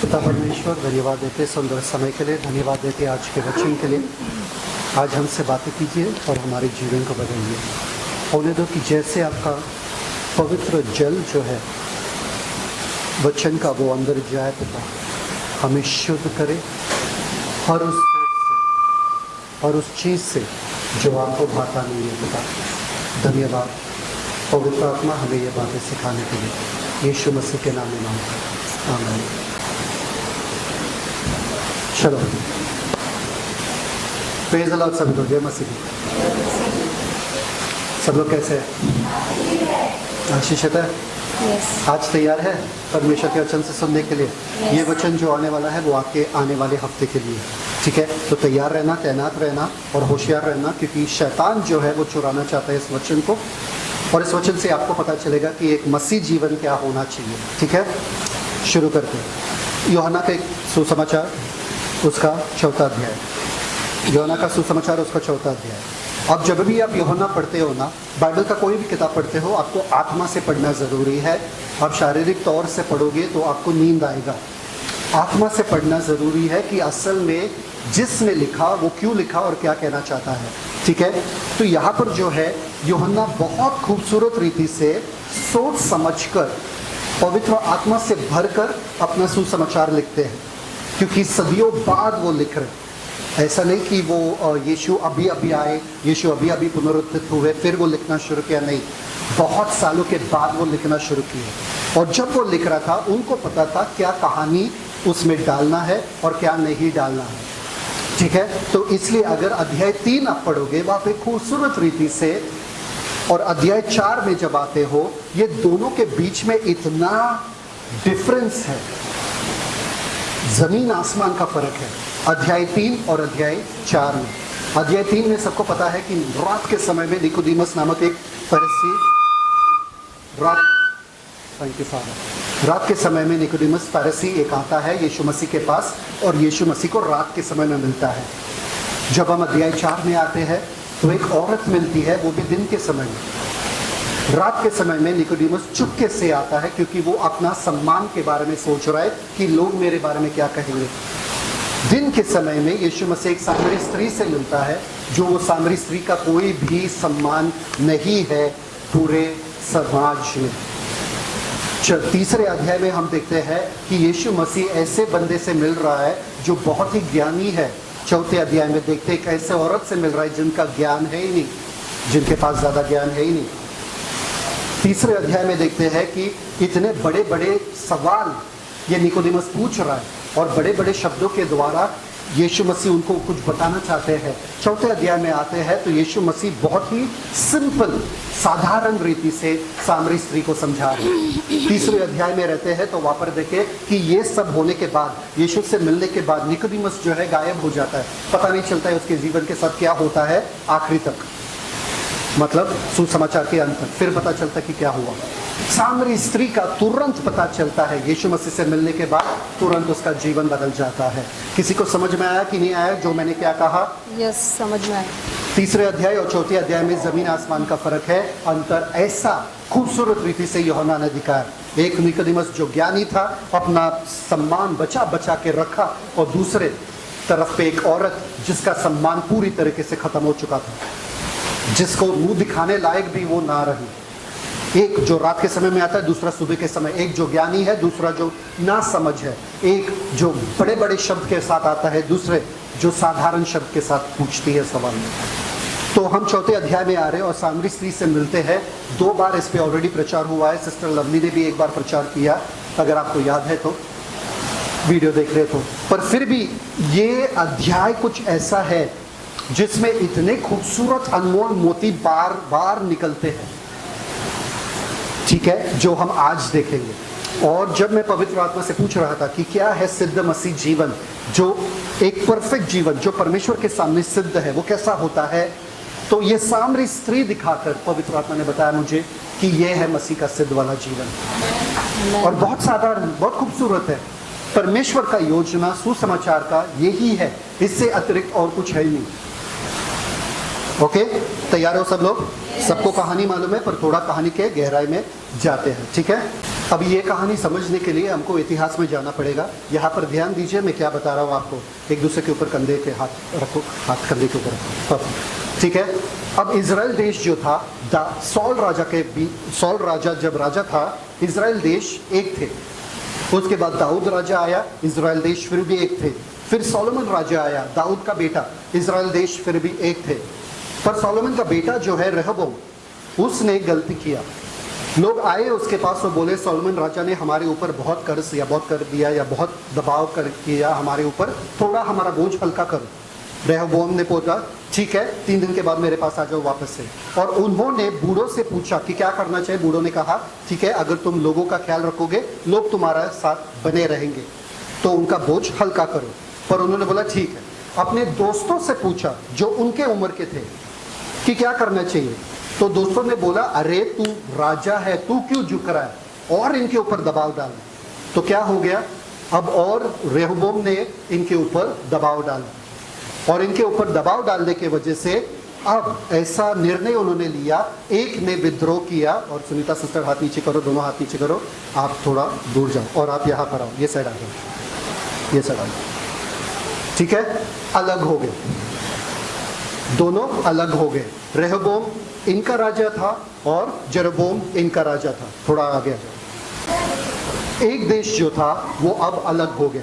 पिता परमेश्वर, धन्यवाद देते सुंदर समय के लिए, धन्यवाद देते आज के वचन के लिए। आज हमसे बातें कीजिए और हमारे जीवन को बदलिए। होने दो कि जैसे आपका पवित्र जल जो है वचन का वो अंदर जाए पिता, हमें शुद्ध करे हर उस से और उस चीज़ से जो आपको भाता नहीं है पिता। धन्यवाद पवित्र आत्मा हमें ये बातें सिखाने के लिए, यीशु मसीह के नाम में मांगता हूं, आमीन। चलो प्रेज़ द लॉर्ड सभी लोग, जय मसीह। सब लोग कैसे हैं? आशीषित है? आज तैयार है परमेश्वर के वचन से सुनने के लिए? ये वचन जो आने वाला है वो आपके आने वाले हफ्ते के लिए, ठीक है? तो तैयार रहना, तैनात रहना और होशियार रहना, क्योंकि शैतान जो है वो चुराना चाहता है इस वचन को। और इस वचन से आपको पता चलेगा कि एक मसीह जीवन क्या होना चाहिए, ठीक है? शुरू करते हैं यूहन्ना का एक सुसमाचार, उसका 4वां अध्याय। यूहन्ना का सुसमाचार, उसका 4वां अध्याय। अब जब भी आप यूहन्ना पढ़ते हो ना, बाइबल का कोई भी किताब पढ़ते हो, आपको आत्मा से पढ़ना ज़रूरी है। आप शारीरिक तौर से पढ़ोगे तो आपको नींद आएगा। आत्मा से पढ़ना ज़रूरी है कि असल में जिसने लिखा वो क्यों लिखा और क्या कहना चाहता है, ठीक है? तो यहाँ पर जो है यूहन्ना बहुत खूबसूरत रीति से सोच समझकर पवित्र आत्मा से भरकर अपना सुसमाचार लिखते हैं, क्योंकि सदियों बाद वो लिख रहे हैं। ऐसा नहीं कि वो यीशु अभी अभी आए, यीशु अभी अभी पुनरुत्थित हुए फिर वो लिखना शुरू किया, नहीं, बहुत सालों के बाद वो लिखना शुरू किया। और जब वो लिख रहा था उनको पता था क्या कहानी उसमें डालना है और क्या नहीं डालना है, ठीक है? तो इसलिए अगर अध्याय 3 आप पढ़ोगे वहाँ पे खूबसूरत रीति से, और अध्याय 4 में जब आते हो, ये दोनों के बीच में इतना डिफरेंस है, जमीन आसमान का फर्क है अध्याय 3 और अध्याय 4 में। अध्याय 3 में सबको पता है कि रात के समय में निकोदेमस नामक एक फरीसी, रात के समय में निकोदेमस फरीसी एक आता है यीशु मसीह के पास, और यीशु मसीह को रात के समय में मिलता है। जब हम अध्याय 4 में आते हैं तो एक औरत मिलती है, वो भी दिन के समय में। रात के समय में निकोदेमस चुपके से आता है, क्योंकि वो अपना सम्मान के बारे में सोच रहा है कि लोग मेरे बारे में क्या कहेंगे। दिन के समय में यीशु मसीह एक सामरी स्त्री से मिलता है, जो वो सामरी स्त्री का कोई भी सम्मान नहीं है पूरे समाज में। तीसरे अध्याय में हम देखते हैं कि यीशु मसीह ऐसे बंदे से मिल रहा है जो बहुत ही ज्ञानी है। 4थे अध्याय में देखते हैं कैसे औरत से मिल रहा है जिनका ज्ञान है ही नहीं, जिनके पास ज़्यादा ज्ञान है ही नहीं। तीसरे अध्याय में देखते हैं कि इतने बड़े बड़े सवाल ये निकोदेमस पूछ रहा है, और बड़े बड़े शब्दों के द्वारा यीशु मसीह उनको कुछ बताना चाहते हैं। 4थे अध्याय में आते हैं तो यीशु मसीह बहुत ही सिंपल, साधारण रीति से सामरी स्त्री को समझा रहे हैं। तीसरे अध्याय में रहते हैं तो वहाँ पर देखें कि ये सब होने के बाद, यीशु से मिलने के बाद निकोदेमस जो है गायब हो जाता है। पता नहीं चलता है उसके जीवन के साथ क्या होता है आखिरी तक, मतलब सुसमाचार के अंत तक। फिर पता चलता कि क्या हुआ। सामरी स्त्री का तुरंत पता चलता है, यीशु मसीह से मिलने के बाद तुरंत उसका जीवन बदल जाता है। किसी को समझ में आया कि नहीं आया जो मैंने क्या कहा? यस, समझ में आया। तीसरे अध्याय और 4थे अध्याय में जमीन आसमान का फर्क है, अंतर ऐसा खूबसूरत रीति से यूहन्ना ने दिखाया। एक निकोदेमस जो ज्ञानी था, अपना सम्मान बचा बचा के रखा, और दूसरे तरफ पे एक औरत जिसका सम्मान पूरी तरीके से खत्म हो चुका था, जिसको मुंह दिखाने लायक भी वो ना रही। एक जो रात के समय में आता है, दूसरा सुबह के समय। एक जो ज्ञानी है, दूसरा जो ना समझ है। एक जो बड़े बड़े शब्द के साथ आता है, दूसरे जो साधारण शब्द के साथ पूछती है सवाल। तो हम 4थे अध्याय में आ रहे हैं और सामरी स्त्री से मिलते हैं। 2 बार इस पे ऑलरेडी प्रचार हुआ है। सिस्टर लवली ने भी एक बार प्रचार किया, अगर आपको याद है तो, वीडियो देख रहे तो। पर फिर भी ये अध्याय कुछ ऐसा है जिसमें इतने खूबसूरत अनमोल मोती बार बार निकलते हैं, ठीक है, जो हम आज देखेंगे। और जब मैं पवित्र आत्मा से पूछ रहा था कि क्या है सिद्ध मसीह जीवन, जो एक परफेक्ट जीवन जो परमेश्वर के सामने सिद्ध है, वो कैसा होता है, तो ये सामरी स्त्री दिखाकर पवित्र आत्मा ने बताया मुझे कि ये है मसीह का सिद्ध वाला जीवन। और बहुत साधारण, बहुत खूबसूरत है। परमेश्वर का योजना सुसमाचार का यही है, इससे अतिरिक्त और कुछ है ही नहीं। ओके, तैयार हो सब लोग? सबको कहानी मालूम है, पर थोड़ा कहानी के गहराई में जाते हैं, ठीक है? अब ये कहानी समझने के लिए हमको इतिहास में जाना पड़ेगा। यहाँ पर ध्यान दीजिए, मैं क्या बता रहा हूँ आपको। एक दूसरे के ऊपर कंधे के हाथ रखो, हाथ कंधे के ऊपर रखो, ठीक है। अब इजराइल देश जो था, सॉल राजा जब राजा था, इजराइल देश एक थे। उसके बाद दाऊद राजा आया, इजराइल देश फिर भी एक थे। फिर सोलोमन राजा आया, दाऊद का बेटा, इजराइल देश फिर भी एक थे। पर सोलोमन का बेटा जो है रहबोम, उसने गलती किया। लोग आए उसके पास और बोले, सोलोमन राजा ने हमारे ऊपर बहुत कर्ज या बहुत कर दिया या बहुत दबाव कर किया हमारे ऊपर, थोड़ा हमारा बोझ हल्का करो। रहबोम ने बोला ठीक है, 3 दिन के बाद मेरे पास आ जाओ वापस से। और उन्होंने बूढ़ों से पूछा कि क्या करना चाहिए। बूढ़ों ने कहा ठीक है, अगर तुम लोगों का ख्याल रखोगे, लोग तुम्हारा साथ बने रहेंगे, तो उनका बोझ हल्का करो। पर उन्होंने बोला ठीक है। अपने दोस्तों से पूछा जो उनके उम्र के थे कि क्या करना चाहिए। तो दोस्तों ने बोला, अरे तू राजा है, तू क्यों झुक रहा है, और इनके ऊपर दबाव डाल। तो क्या हो गया अब, और रहबोम ने इनके ऊपर दबाव डाला, और इनके ऊपर दबाव डालने के वजह से अब ऐसा निर्णय उन्होंने लिया। एक ने विद्रोह किया, और सुनीता सिस्टर हाथ नीचे करो, दोनों हाथ नीचे करो, आप थोड़ा दूर जाओ और आप यहाँ पर आओ, ये साइड आ जाओ, ये साइड आ जाओ, ठीक है। अलग हो गए, दोनों अलग हो गए। रहबोम इनका राजा था और जेरोबोम इनका राजा था। थोड़ा आगे आ जाओ। एक देश जो था वो अब अलग हो गया,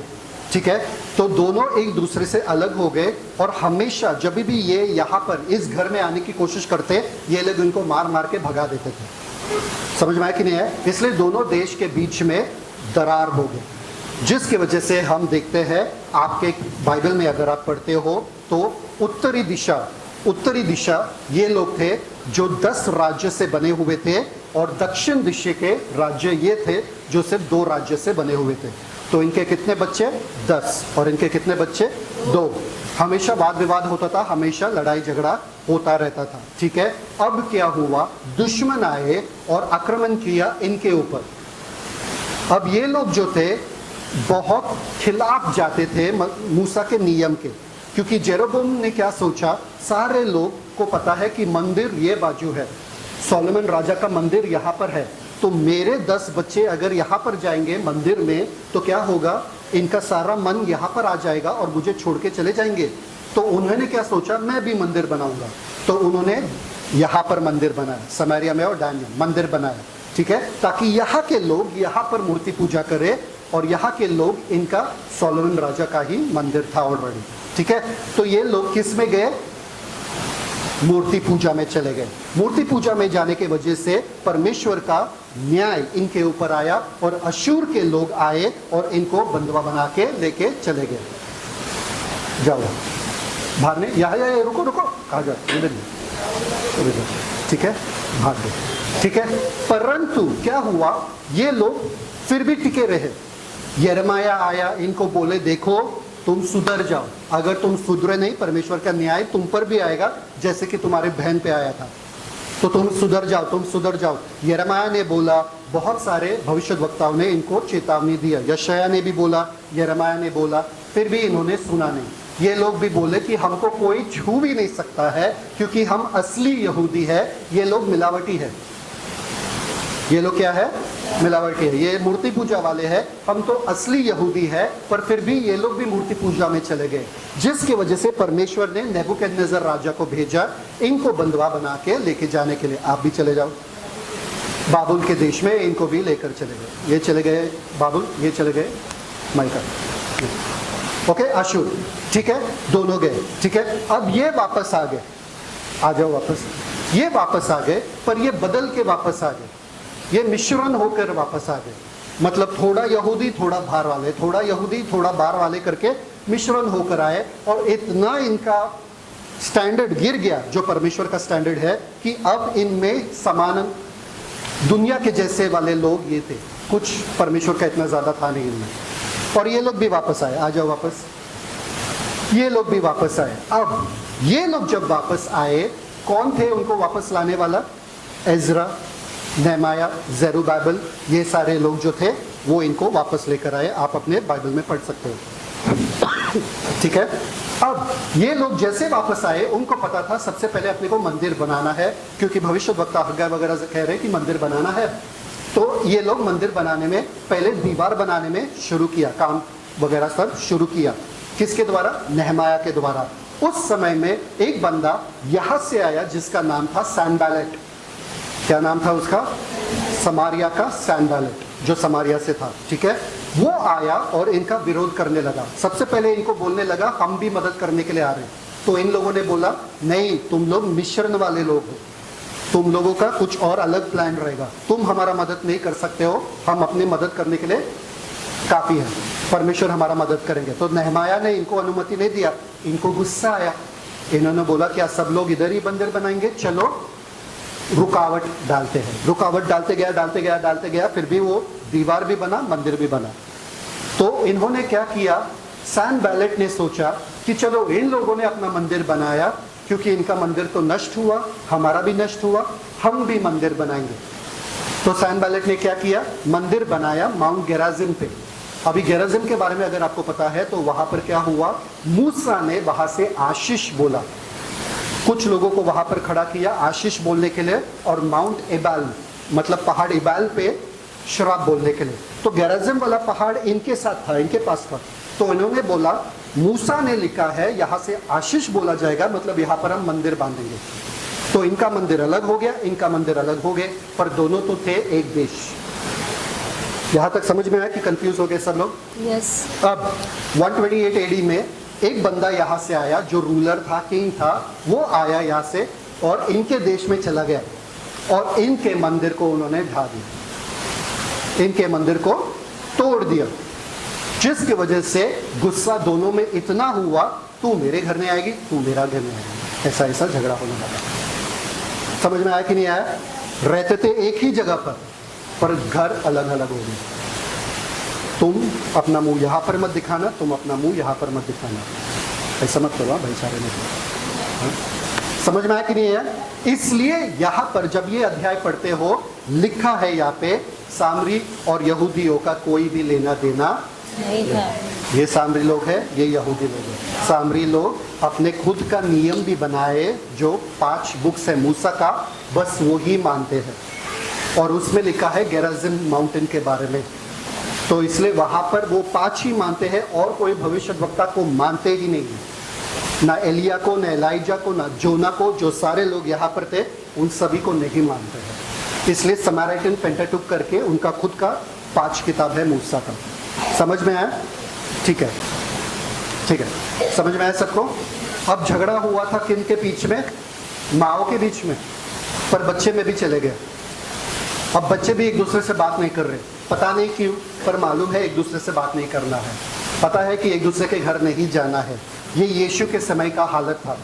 ठीक है। तो दोनों एक दूसरे से अलग हो गए, और हमेशा जब भी ये यहाँ पर इस घर में आने की कोशिश करते, ये लोग इनको मार मार के भगा देते थे। समझ में आया कि नहीं है? इसलिए दोनों देश के बीच में दरार हो गई, जिसकी वजह से हम देखते हैं आपके बाइबल में अगर आप पढ़ते हो तो उत्तरी दिशा ये लोग थे जो 10 राज्य से बने हुए थे, और दक्षिण दिशा के राज्य ये थे जो सिर्फ 2 राज्य से बने हुए थे। तो इनके कितने बच्चे? 10, और इनके कितने बच्चे? 2। हमेशा वाद विवाद होता था, हमेशा लड़ाई झगड़ा होता रहता था, ठीक है। अब क्या हुआ, दुश्मन आए और आक्रमण किया इनके ऊपर। अब ये लोग जो थे बहुत खिलाफ जाते थे मूसा के नियम के, क्योंकि जेरोबोम ने क्या सोचा, सारे लोग को पता है कि मंदिर ये बाजू है, सोलोमन राजा का मंदिर यहाँ पर है, तो मेरे 10 बच्चे अगर यहाँ पर जाएंगे मंदिर में तो क्या होगा, इनका सारा मन यहाँ पर आ जाएगा और मुझे छोड़ के चले जाएंगे। तो उन्होंने क्या सोचा, मैं भी मंदिर बनाऊंगा। तो उन्होंने यहाँ पर मंदिर बनाया, समारिया में और दान में मंदिर बनाया, ठीक है, ताकि यहाँ के लोग यहाँ पर मूर्ति पूजा करें, और यहाँ के लोग, इनका सोलोमन राजा का ही मंदिर था ऑलरेडी, ठीक है। तो ये लोग किस में गए, मूर्ति पूजा में चले गए। मूर्ति पूजा में जाने के वजह से परमेश्वर का न्याय इनके ऊपर आया, और अशूर के लोग आए और इनको बंधुआ बना के लेके चले गए। जाओ बाहर में, यहाँ रुको रुको, कहा जाओ, ठीक है, भाग गए, ठीक है। परंतु क्या हुआ, ये लोग फिर भी टिके रहे। यिर्मयाह आया, इनको बोले देखो तुम सुधर जाओ, अगर तुम सुधरे नहीं परमेश्वर का न्याय तुम पर भी आएगा, जैसे कि तुम्हारे बहन पे आया था, तो तुम सुधर जाओ, तुम सुधर जाओ। यिर्मयाह ने बोला, बहुत सारे भविष्यद्वक्ताओं ने इनको चेतावनी दिया, यशायाह ने भी बोला, यिर्मयाह ने बोला, फिर भी इन्होंने सुना नहीं। ये लोग भी बोले कि हमको कोई छू भी नहीं सकता है, क्योंकि हम असली यहूदी है, ये लोग मिलावटी है। ये लोग क्या है, मिलावटी है, ये मूर्ति पूजा वाले हैं, हम तो असली यहूदी है। पर फिर भी ये लोग भी मूर्ति पूजा में चले गए, जिसकी वजह से परमेश्वर ने नेबूकदनेस्सर राजा को भेजा इनको बंधुआ बना के लेके जाने के लिए। आप भी चले जाओ बाबुल के देश में, इनको भी लेकर चले गए। ये चले गए बाबुल, ये चले गए माइका, ओके, अशूर, ठीक है, दोनों गए, ठीक है। अब ये वापस आ गए, आ जाओ वापस, ये वापस आ गए, पर ये बदल के वापस आ गए, ये मिश्रण होकर वापस आ गए। मतलब थोड़ा यहूदी थोड़ा बाहर वाले, थोड़ा यहूदी थोड़ा बाहर वाले करके मिश्रण होकर आए, और इतना इनका स्टैंडर्ड गिर गया जो परमेश्वर का स्टैंडर्ड है, कि अब इनमें समान दुनिया के जैसे वाले लोग ये थे, कुछ परमेश्वर का इतना ज़्यादा था नहीं इनमें। और ये लोग भी वापस आए, आ जाओ वापस, ये लोग भी वापस आए। अब ये लोग जब वापस आए, कौन थे उनको वापस लाने वाला? एजरा, नेहमाया, ज़ेरुब्बाबेल, ये सारे लोग जो थे वो इनको वापस लेकर आए। आप अपने बाइबल में पढ़ सकते हो, ठीक है। अब ये लोग जैसे वापस आए, उनको पता था सबसे पहले अपने को मंदिर बनाना है, क्योंकि भविष्यद्वक्ता हग्गाई वगैरह कह रहे हैं कि मंदिर बनाना है। तो ये लोग मंदिर बनाने में, पहले दीवार बनाने में शुरू किया, काम वगैरह सब शुरू किया। किसके द्वारा? नेहमाया के द्वारा। उस समय में एक बंदा यहाँ से आया जिसका नाम था सैनबैलेट। क्या नाम था उसका? समारिया का सैनबैलेट, जो समारिया से था, ठीक है। वो आया और इनका विरोध करने लगा। सबसे पहले इनको बोलने लगा हम भी मदद करने के लिए आ रहे हैं। तो इन लोगों ने बोला नहीं, तुम लोग मिश्रण वाले लोग हो, तुम लोगों का कुछ और अलग प्लान रहेगा, तुम हमारा मदद नहीं कर सकते हो, हम अपनी मदद करने के लिए काफ़ी है, परमेश्वर हमारा मदद करेंगे। तो नेहमाया ने इनको अनुमति नहीं दिया। इनको गुस्सा आया, इन्होंने बोला क्या सब लोग इधर ही मंदिर बनाएंगे, चलो रुकावट डालते हैं। रुकावट डालते गया, फिर भी वो दीवार भी बना, मंदिर भी बना। तो इन्होंने क्या किया, सैनबैलेट ने सोचा कि चलो इन लोगों ने अपना मंदिर बनाया, क्योंकि इनका मंदिर तो नष्ट हुआ, हमारा भी नष्ट हुआ, हम भी मंदिर बनाएंगे। तो सैनबैलेट ने क्या किया, मंदिर बनाया माउंट गेराजिम पे। अभी गेराजिम के बारे में अगर आपको पता है तो वहां पर क्या हुआ, मूसा ने वहां से आशीष बोला, कुछ लोगों को वहां पर खड़ा किया आशीष बोलने के लिए, और माउंट एबाल मतलब पहाड़ एबाल पे श्राप बोलने के लिए। तो गेराजिम वाला पहाड़ इनके साथ था, इनके पास था। तो इन्होंने बोला मूसा ने लिखा है यहाँ से आशीष बोला जाएगा, मतलब यहाँ पर हम मंदिर बांधेंगे। तो इनका मंदिर अलग हो गया, इनका मंदिर अलग हो गए, पर दोनों तो थे एक देश। यहाँ तक समझ में आया कि कंफ्यूज हो गए सब लोग? यस। अब 128 एडी में एक बंदा यहाँ से आया जो रूलर था, किंग था, वो आया यहाँ से और इनके देश में चला गया और इनके मंदिर को उन्होंने ढा दिया, इनके मंदिर को तोड़ दिया, जिसकी वजह से गुस्सा दोनों में इतना हुआ, तू मेरे घर में आएगी, तू मेरा घर में आएगी, ऐसा ऐसा झगड़ा होने लगा। समझ में आया कि नहीं आया? रहते थे एक ही जगह पर घर अलग अलग हो गए। तुम अपना मुंह यहाँ पर मत दिखाना, तुम अपना मुंह यहाँ पर मत दिखाना, ऐसा मत करो भाईचारे में। समझ में आया कि नहीं है? इसलिए यहाँ पर जब ये अध्याय पढ़ते हो, लिखा है यहाँ पे सामरी और यहूदियों का कोई भी लेना देना नहीं है। ये सामरी लोग हैं, ये यहूदी लोग हैं। सामरी लोग अपने खुद का नियम भी बनाए, जो 5 बुक्स है मूसा का, बस वो ही मानते हैं। और उसमें लिखा है गेराजिम माउंटेन के बारे में, तो इसलिए वहाँ पर वो 5 ही मानते हैं और कोई भविष्यद्वक्ता को मानते ही नहीं, ना एलिया को, ना एलाइजा को, ना जोना को, जो सारे लोग यहाँ पर थे उन सभी को नहीं मानते हैं। इसलिए समाराइटन पेंटाटुक करके उनका खुद का 5 किताब है मूसा का। समझ में आया? ठीक है, ठीक है, समझ में आया सबको? अब झगड़ा हुआ था किन के बीच में? माओ के बीच में, पर बच्चे में भी चले गए। अब बच्चे भी एक दूसरे से बात नहीं कर रहे, पता नहीं क्यों, पर मालूम है एक दूसरे से बात नहीं करना है, पता है कि एक दूसरे के घर नहीं जाना है। ये यीशु के समय का हालत था।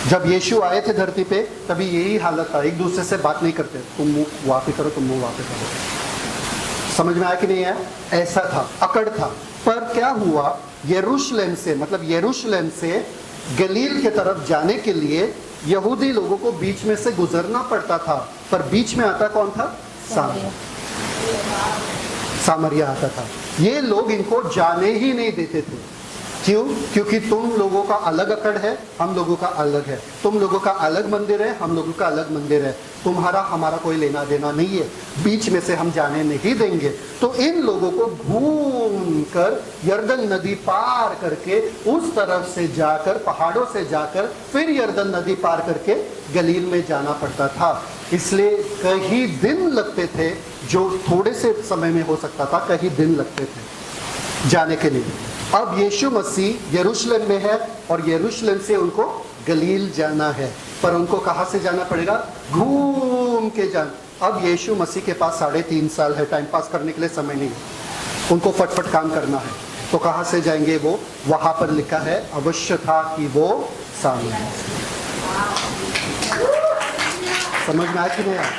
जब यीशु आए थे धरती पे तभी यही हालत था, एक दूसरे से बात नहीं करते, तुम मुंह वहाँ पे करो, तुम मुंह वहाँ पे करो। समझ में आया कि नहीं आया? ऐसा था, अकड़ था। पर क्या हुआ, यरूशलेम से, मतलब यरूशलेम से गलील के तरफ जाने के लिए यहूदी लोगों को बीच में से गुजरना पड़ता था, पर बीच में आता कौन था? सामरिया आता था। ये लोग इनको जाने ही नहीं देते थे। क्यों? क्योंकि तुम लोगों का अलग अकड़ है, हम लोगों का अलग है, तुम लोगों का अलग मंदिर है, हम लोगों का अलग मंदिर है, तुम्हारा हमारा कोई लेना देना नहीं है, बीच में से हम जाने नहीं देंगे। तो इन लोगों को घूम कर यर्दन नदी पार करके उस तरफ से जाकर, पहाड़ों से जाकर, फिर यर्दन नदी पार करके गलील में जाना पड़ता था। इसलिए कई दिन लगते थे, जो थोड़े से समय में हो सकता था, कई दिन लगते थे जाने के लिए। अब यीशु मसीह यरूशलेम में है और यरूशलेम से उनको गलील जाना है, पर उनको कहाँ से जाना पड़ेगा? घूम के जाना। अब यीशु मसीह के पास 3.5 साल है, टाइम पास करने के लिए समय नहीं, उनको फटफट काम करना है। तो कहाँ से जाएंगे वो? वहाँ पर लिखा है अवश्य था कि वो सामने। समझ में आया कि नहीं आया?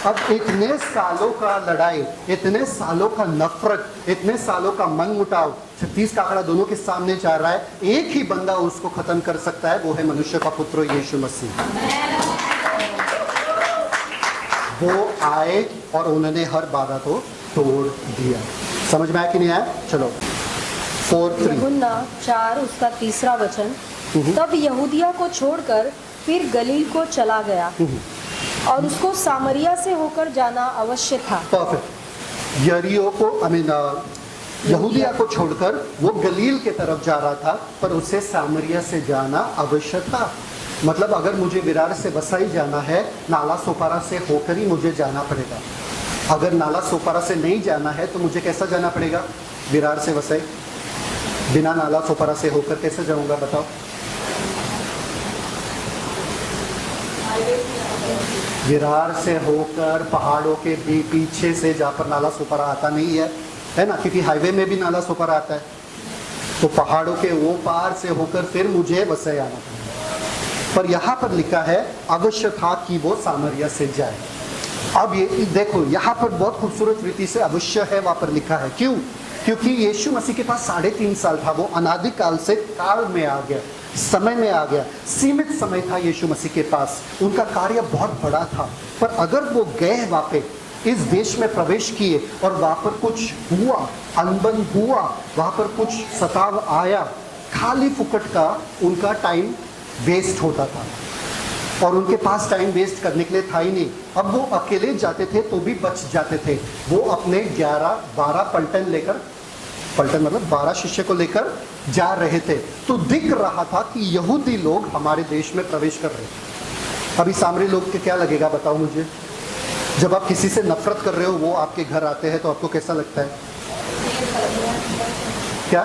अब इतने सालों का लड़ाई, इतने सालों का नफरत, इतने सालों का मन मुटाव 36 का आंकड़ा दोनों के सामने जा रहा है। एक ही बंदा उसको खत्म कर सकता है, वो है मनुष्य का पुत्र यीशु मसीह। वो आए और उन्होंने हर बाधा को तोड़ दिया। समझ में आया कि नहीं आया? चलो 4:3 यूहन्ना 4 उसका 3 वचन, तब यहूदिया को छोड़कर फिर गलील को चला गया और उसको सामरिया से होकर जाना अवश्य था। परफेक्ट। यरीहो को यहूदिया को छोड़कर वो गलील के तरफ जा रहा था, पर उसे सामरिया से जाना आवश्यक था। मतलब अगर मुझे विरार से वसाई जाना है, नाला सोपारा से होकर ही मुझे जाना पड़ेगा। अगर नाला सोपारा से नहीं जाना है तो मुझे कैसा जाना पड़ेगा? विरार से वसाई। बिना नाला सोपारा से होकर कैसे जाऊंगा बताओ? विरार से होकर पहाड़ों के भी पीछे से, जहाँ पर नाला सोपारा आता नहीं है ना, क्योंकि हाईवे में भी नाला सोपारा आता है, तो पहाड़ों के वो पार से होकर फिर मुझे वसई आना पड़ेगा। पर यहाँ पर लिखा है अवश्य था कि वो सामरिया से जाए। अब ये देखो, यहाँ पर बहुत खूबसूरत रीति से अवश्य है वहाँ पर लिखा है। क्यों? क्योंकि यीशु मसीह के पास 3.5 साल था, वो अनादि काल से काल में आ गया, समय में आ गया। सीमित समय था यीशु मसीह के पास, उनका कार्य बहुत बड़ा था। पर अगर वो गए वहाँ पे, इस देश में प्रवेश किए और वहाँ पर कुछ हुआ, अनबन हुआ, वहाँ पर कुछ सताव आया, खाली फुकट का उनका टाइम वेस्ट होता था और उनके पास टाइम वेस्ट करने के लिए था ही नहीं। अब वो अकेले जाते थे तो भी बच जाते थे। वो अपने 11-12 पलटन लेकर, पलटन मतलब 12 शिष्य को लेकर जा रहे थे, तो दिख रहा था कि यहूदी लोग हमारे देश में प्रवेश कर रहे हैं। अभी सामरी लोग के क्या लगेगा बताओ मुझे? जब आप किसी से नफरत कर रहे हो, वो आपके घर आते हैं तो आपको कैसा लगता है? क्या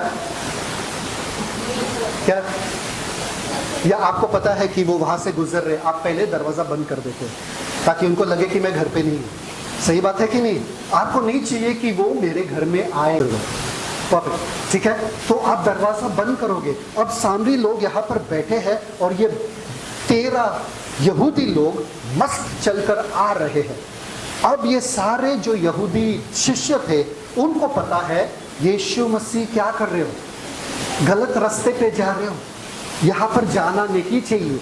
क्या? या आपको पता है कि वो वहां से गुजर रहे, आप पहले दरवाजा बंद कर देते ताकि उनको लगे कि मैं घर पे नहीं हूँ। सही बात है कि नहीं? आपको नहीं चाहिए कि वो मेरे घर में आए। परफेक्ट, ठीक है, तो आप दरवाजा बंद करोगे। अब सामरी लोग यहाँ पर बैठे हैं और ये 13 यहूदी लोग मस्त चलकर आ रहे हैं। अब ये सारे जो यहूदी शिष्य थे, उनको पता है यीशु मसीह क्या कर रहे हो, गलत रास्ते पे जा रहे हो, यहाँ पर जाना नहीं चाहिए,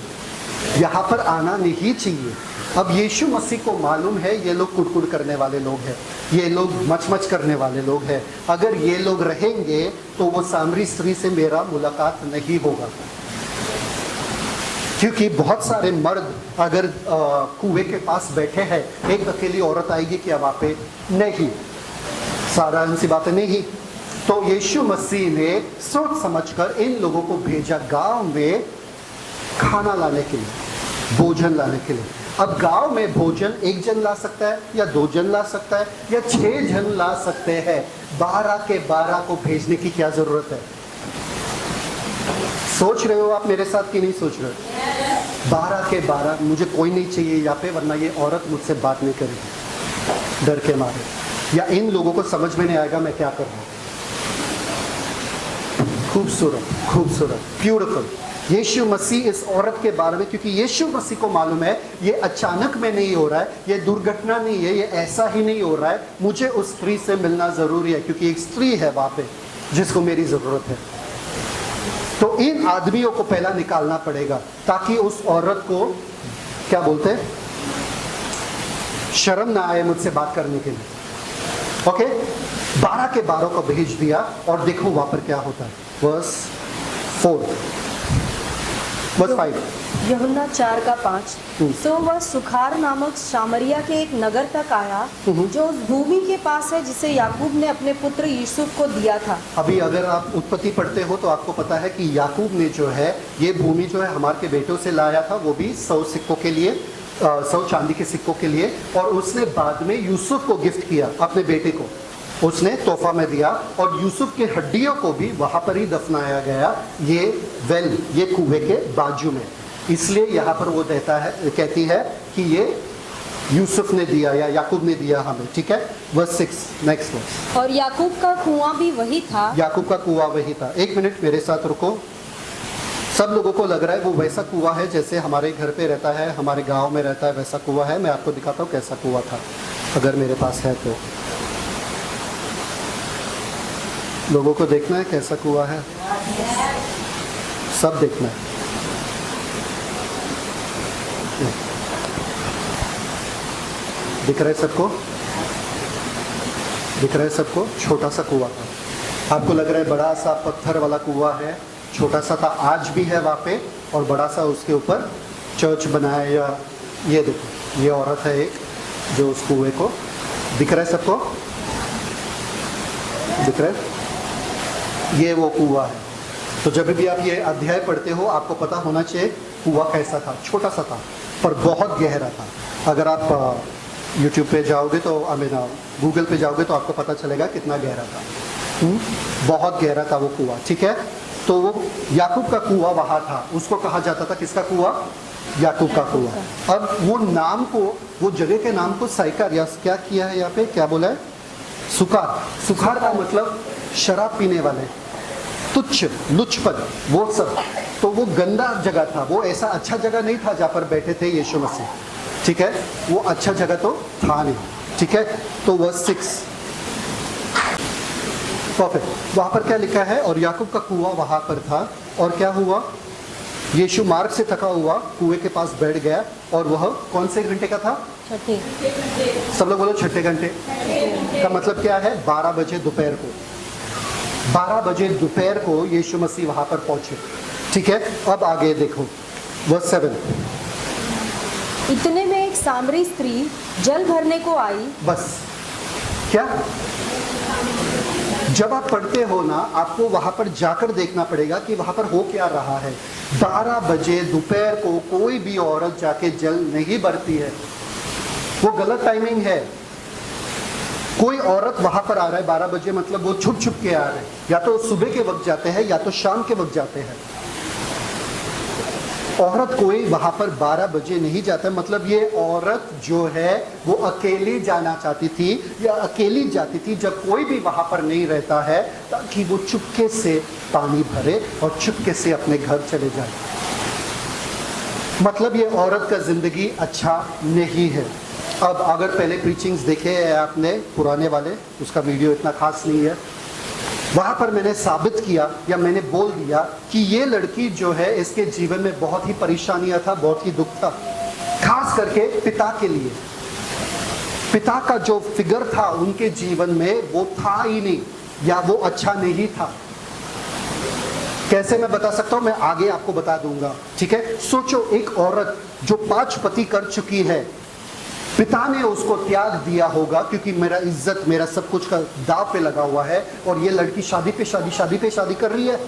यहाँ पर आना नहीं चाहिए। अब यीशु मसीह को मालूम है ये लोग कुड़कुड़ करने वाले लोग हैं, ये लोग मच करने वाले लोग हैं। अगर ये लोग रहेंगे तो वो सामरी स्त्री से मेरा मुलाकात नहीं होगा, क्योंकि बहुत सारे मर्द अगर कुएं के पास बैठे हैं, एक अकेली औरत आएगी क्या वहाँ पे? नहीं, साधारण सी बातें नहीं। तो यीशु मसीह ने सोच समझकर इन लोगों को भेजा गांव में खाना लाने के लिए, भोजन लाने के लिए। अब गांव में भोजन 1 जन ला सकता है या 2 जन ला सकता है या 6 जन ला सकते हैं। 12 के 12 को भेजने की क्या जरूरत है? सोच रहे हो आप मेरे साथ कि नहीं सोच रहे हो? 12 के 12, मुझे कोई नहीं चाहिए यहाँ पे, वरना ये औरत मुझसे बात नहीं करेगी डर के मारे, या इन लोगों को समझ में नहीं आएगा मैं क्या कर रहा हूँ। खूबसूरत, खूबसूरत, ब्यूटीफुल। यीशु मसीह इस औरत के बारे में, क्योंकि यीशु मसीह को मालूम है ये अचानक में नहीं हो रहा है, ये दुर्घटना नहीं है, ये ऐसा ही नहीं हो रहा है, मुझे उस स्त्री से मिलना जरूरी है, क्योंकि एक स्त्री है वहाँ पे जिसको मेरी जरूरत है। तो इन आदमियों को पहला निकालना पड़ेगा ताकि उस औरत को क्या बोलते हैं, शर्म ना आए मुझसे बात करने के लिए। ओके, 12 के 12 को भेज दिया और देखो वहां पर क्या होता है। वर्स 4, वर्स 5, यूहन्ना 4:5। सो वह सुखार नामक सामरिया के एक नगर तक आया जो उस भूमि के पास है जिसे याकूब ने अपने पुत्र यूसुफ को दिया था। अभी अगर आप उत्पत्ति पढ़ते हो तो आपको पता है कि याकूब ने जो है ये भूमि जो है हमारे के बेटों से लाया था, वो भी 100 सिक्कों के लिए, 100 चांदी के सिक्कों के लिए, और उसने बाद में यूसुफ को गिफ्ट किया, अपने बेटे को उसने तोहफा में दिया, और यूसुफ की हड्डियों को भी वहां पर ही दफनाया गया, ये वेल, ये कुएं के बाजू में। इसलिए यहाँ पर वो देता है, कहती है कि ये यूसुफ ने दिया या याकूब ने दिया हमें, ठीक है। Verse 6, next verse. और याकूब का कुआं भी वही था। याकूब का कुआं वही था। एक मिनट मेरे साथ रुको। सब लोगों को लग रहा है वो वैसा कुआं है जैसे हमारे घर पे रहता है, हमारे गांव में रहता है, वैसा कुआं है। मैं आपको दिखाता हूँ कैसा कुआं था, अगर मेरे पास है तो। लोगों को देखना है कैसा कुआं है, सब देखना है। दिख रहा है सबको? दिख रहा है सबको? छोटा सा कुआं था। आपको लग रहा है बड़ा सा पत्थर वाला कुआं है, छोटा सा था, आज भी है वहाँ पे, और बड़ा सा उसके ऊपर चर्च बनाया या ये देखो, ये औरत है एक जो उस कुएं को, दिख रहा है सबको, दिख रहा है, ये वो कुआं है। तो जब भी आप ये अध्याय पढ़ते हो आपको पता होना चाहिए कुआं कैसा था, छोटा सा था पर बहुत गहरा था। अगर आप यूट्यूब पे जाओगे तो गूगल पे जाओगे तो आपको पता चलेगा कितना गहरा था। बहुत गहरा था वो कुआं, ठीक है। तो वो याकूब का कुआं वहाँ था, उसको कहा जाता था किसका कुआं? याकूब का कुआं। अब वो नाम को, वो जगह के नाम को साइकार या क्या किया है यहाँ पे, क्या बोला है? सुखार। सुखार का मतलब शराब पीने वाले, तुच्छ, लुचपन, वो सब। तो वो गंदा जगह था, वो ऐसा अच्छा जगह नहीं था जहाँ पर बैठे थे यीशु मसीह, ठीक है। वो अच्छा जगह तो था नहीं, ठीक है। तो वर्स 6 परफेक्ट, वहाँ पर क्या लिखा है? और याकूब का कुआं वहाँ पर था, और क्या हुआ? यीशु मार्ग से थका हुआ कुएं के पास बैठ गया, और वह कौन से घंटे का था? छठे। सब लोग बोलो छठे घंटे का मतलब क्या है? 12 बजे दोपहर को। 12 बजे दोपहर को यीशु मसीह वहां पर पहुंचे, ठीक है। अब आगे देखो वर्स 7। इतने में एक सामरी स्त्री जल भरने को आई। बस क्या? जब आप पढ़ते हो ना, आपको वहां पर जाकर देखना पड़ेगा कि वहां पर हो क्या रहा है। 12 बजे दोपहर को कोई भी औरत जाके जल नहीं भरती है, वो गलत टाइमिंग है। कोई औरत वहां पर आ रहा है 12 बजे, मतलब वो छुप छुप के आ रहे हैं, या तो सुबह के वक्त जाते हैं या तो शाम के वक्त जाते हैं। औरत कोई वहां पर 12 बजे नहीं जाता, मतलब ये औरत जो है वो अकेली जाना चाहती थी या अकेली जाती थी जब कोई भी वहां पर नहीं रहता है, ताकि वो चुपके से पानी भरे और चुपके से अपने घर चले जाए। मतलब ये औरत का जिंदगी अच्छा नहीं है। अब अगर पहले प्रीचिंग्स देखे हैं आपने पुराने वाले, उसका वीडियो इतना खास नहीं है, वहाँ पर मैंने साबित किया या मैंने बोल दिया कि ये लड़की जो है इसके जीवन में बहुत ही परेशानियां था, बहुत ही दुख था, खास करके पिता के लिए। पिता का जो फिगर था उनके जीवन में वो था ही नहीं, या वो अच्छा नहीं था। कैसे मैं बता सकता हूँ? मैं आगे आपको बता दूंगा, ठीक है। सोचो, एक औरत जो 5 पति कर चुकी है, पिता ने उसको त्याग दिया होगा क्योंकि मेरा इज्जत, मेरा सब कुछ का दाव पे लगा हुआ है, और ये लड़की शादी पे शादी कर रही है।